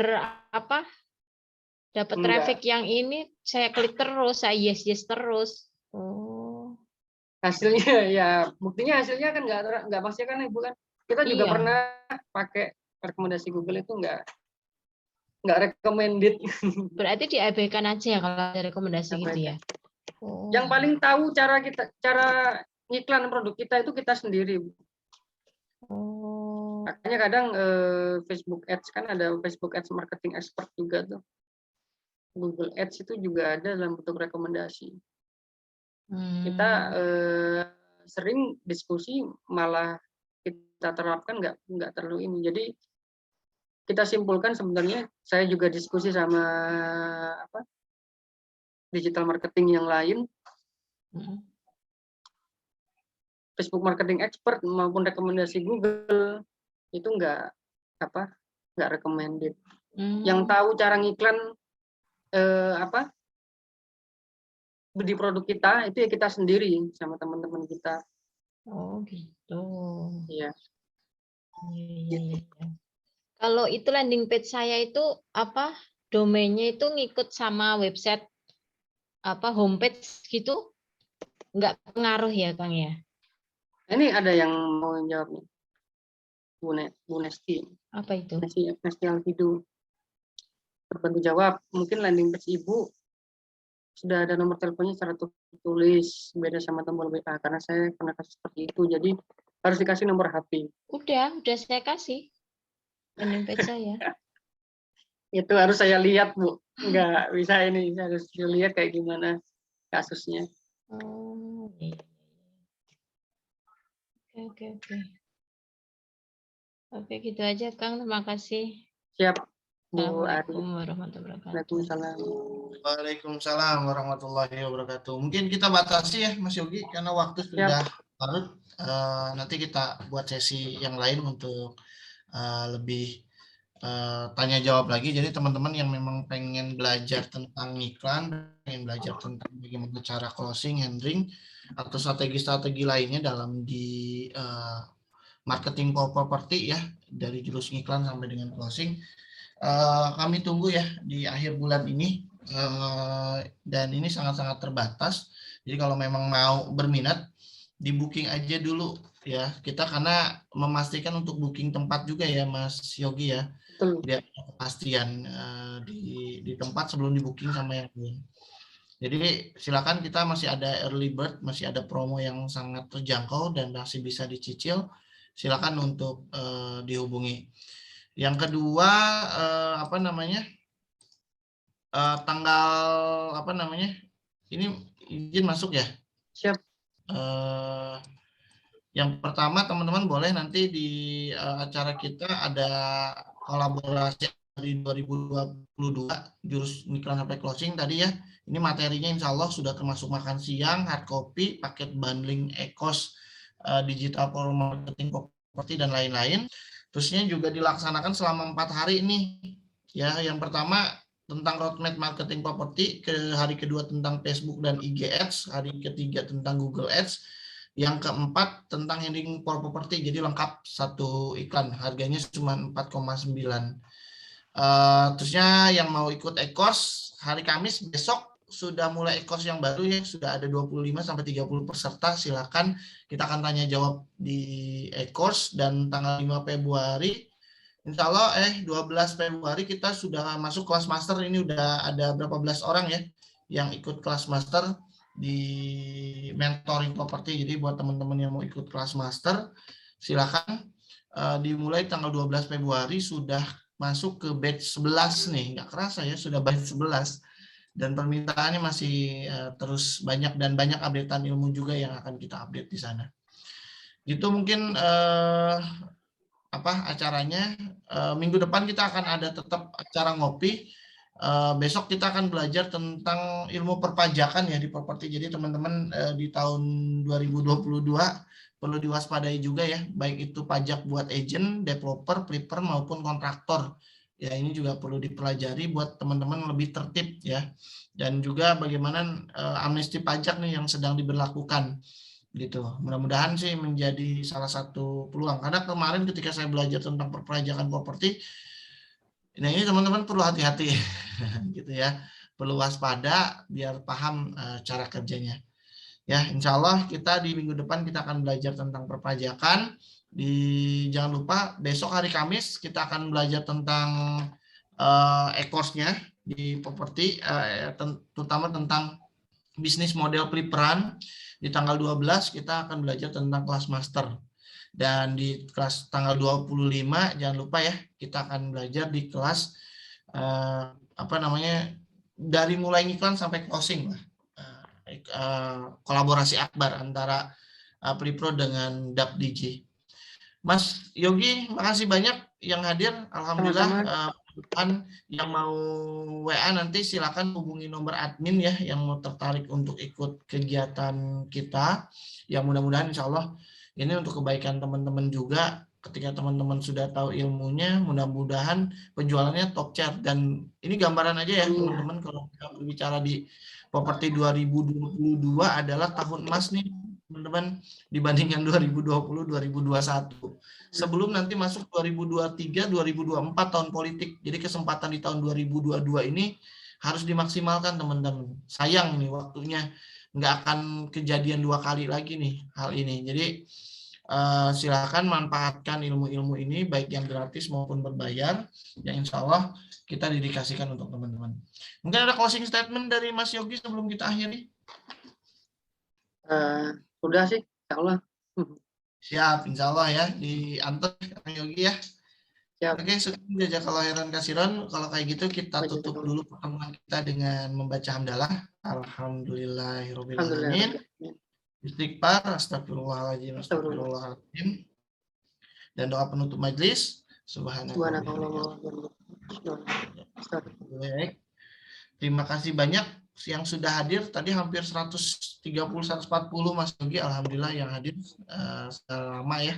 dapat traffic yang ini, saya klik terus, saya yes terus. Hasilnya ya, buktinya hasilnya kan nggak pasti kan, Ibu kan. Kita juga pernah pakai rekomendasi Google itu nggak recommended. Berarti diabaikan aja kalau ada rekomendasi gitu ya. Yang paling tahu cara iklan produk kita itu kita sendiri. Makanya kadang Facebook Ads kan ada Facebook Ads marketing expert juga tuh. Google Ads itu juga ada dalam bentuk rekomendasi. Kita sering diskusi malah kita terapkan nggak terlalu ini. Jadi kita simpulkan sebenarnya, saya juga diskusi sama digital marketing yang lain, Facebook marketing expert maupun rekomendasi Google itu nggak recommended. Yang tahu cara ngiklan di produk kita itu ya kita sendiri sama teman-teman kita. Oh gitu. Iya. Kalau itu landing page saya itu apa domainnya itu ngikut sama website apa homepage gitu, nggak pengaruh ya Kang ya? Ini ada yang mau jawab nih, Bu Nesti. Apa itu? Nesti Alfidu. Terbantu jawab. Mungkin landing page Ibu sudah ada nomor teleponnya secara tertulis, beda sama tombol WA, karena saya pernah kasus seperti itu. Jadi harus dikasih nomor HP. Udah saya kasih landing page saya. Itu harus saya lihat, Bu. Nggak bisa ini, harus dilihat kayak gimana kasusnya. Oh, iya. Oke. Oke, gitu aja Kang. Terima kasih. Siap, Bu Ari. Assalamualaikum warahmatullahi wabarakatuh. Waalaikumsalam. Waalaikumsalam warahmatullahi wabarakatuh. Mungkin kita batasi ya Mas Yogi karena waktu sudah larut. Nanti kita buat sesi yang lain untuk lebih tanya jawab lagi. Jadi teman-teman yang memang pengen belajar tentang iklan, pengen belajar tentang bagaimana cara closing, handling, atau strategi-strategi lainnya dalam di marketing properti ya, dari jurus iklan sampai dengan closing. Kami tunggu ya di akhir bulan ini, dan ini sangat-sangat terbatas. Jadi kalau memang mau berminat, di booking aja dulu ya kita, karena memastikan untuk booking tempat juga ya Mas Yogi ya. Betul. Biar kepastian di tempat sebelum di booking sama yang lain. Jadi silakan, kita masih ada early bird, masih ada promo yang sangat terjangkau dan masih bisa dicicil. Silakan untuk dihubungi. Yang kedua tanggal ini izin masuk ya? Siap. Yang pertama teman-teman boleh nanti di acara kita ada kolaborasi di 2022 jurus iklan sampai closing tadi ya. Ini materinya insya Allah sudah termasuk makan siang, hard copy, paket bundling e-course, digital marketing properti dan lain-lain. Terusnya juga dilaksanakan selama 4 hari ini. Ya, yang pertama tentang roadmap marketing properti, hari kedua tentang Facebook dan IG Ads, hari ketiga tentang Google Ads, yang keempat tentang handling properti, jadi lengkap satu iklan, harganya cuma 4,9. Terusnya yang mau ikut e-course hari Kamis besok sudah mulai e-course yang baru ya, sudah ada 25 sampai 30 peserta, silakan kita akan tanya jawab di e-course. Dan tanggal 5 Februari Insya Allah 12 Februari kita sudah masuk kelas master. Ini udah ada berapa belas orang ya yang ikut kelas master di mentoring properti. Jadi buat teman-teman yang mau ikut kelas master silakan, dimulai tanggal 12 Februari sudah masuk ke batch 11 nih. Nggak kerasa ya sudah batch 11 dan permintaannya masih terus banyak, dan banyak updatean ilmu juga yang akan kita update di sana. Gitu mungkin acaranya. Minggu depan kita akan ada tetap acara ngopi. Besok kita akan belajar tentang ilmu perpajakan ya di properti. Jadi teman-teman di tahun 2022 perlu diwaspadai juga ya, baik itu pajak buat agent, developer, flipper maupun kontraktor. Ya ini juga perlu dipelajari buat teman-teman lebih tertib ya. Dan juga bagaimana amnesti pajak nih yang sedang diberlakukan. Gitu. Mudah-mudahan sih menjadi salah satu peluang, karena kemarin ketika saya belajar tentang perpajakan properti, nah ini teman-teman perlu hati-hati gitu ya, perlu waspada biar paham cara kerjanya ya. Insya Allah kita di minggu depan kita akan belajar tentang perpajakan. Jangan lupa besok hari Kamis kita akan belajar tentang e-course-nya di properti, terutama tentang bisnis model flipperan. Di tanggal 12 kita akan belajar tentang kelas master. Dan di kelas tanggal 25 jangan lupa ya, kita akan belajar di kelas dari mulai iklan sampai closing lah. Kolaborasi akbar antara Flipro dengan DAP DJ. Mas Yogi, makasih banyak yang hadir. Alhamdulillah. Yang mau WA nanti silakan hubungi nomor admin ya, yang mau tertarik untuk ikut kegiatan kita. Ya mudah-mudahan insya Allah ini untuk kebaikan teman-teman juga. Ketika teman-teman sudah tahu ilmunya, mudah-mudahan penjualannya top chart. Dan ini gambaran aja ya teman-teman, kalau kita berbicara di properti 2022 adalah tahun emas nih teman-teman dibandingkan 2020-2021. Sebelum nanti masuk 2023-2024 tahun politik. Jadi kesempatan di tahun 2022 ini harus dimaksimalkan teman-teman. Sayang nih waktunya, nggak akan kejadian 2 kali lagi nih hal ini. Jadi silakan manfaatkan ilmu-ilmu ini baik yang gratis maupun berbayar yang insya Allah kita dedikasikan untuk teman-teman. Mungkin ada closing statement dari Mas Yogi sebelum kita akhiri? Udah sih, insya Allah. Siap, insya Allah ya diantar Kang Yogi ya. Siap. Oke, syukur jazakallahu khairan kasiran. Kalau kayak gitu kita tutup dulu pertemuan kita dengan membaca hamdalah. Alhamdulillahirabbil alamin. Istighfar, astagfirullahaladzim, astagfirullahaladzim. Dan doa penutup majelis. Subhanallah. Baik. Terima kasih banyak yang sudah hadir. Tadi hampir 130-140 Mas Yogi. Alhamdulillah yang hadir secara lama ya.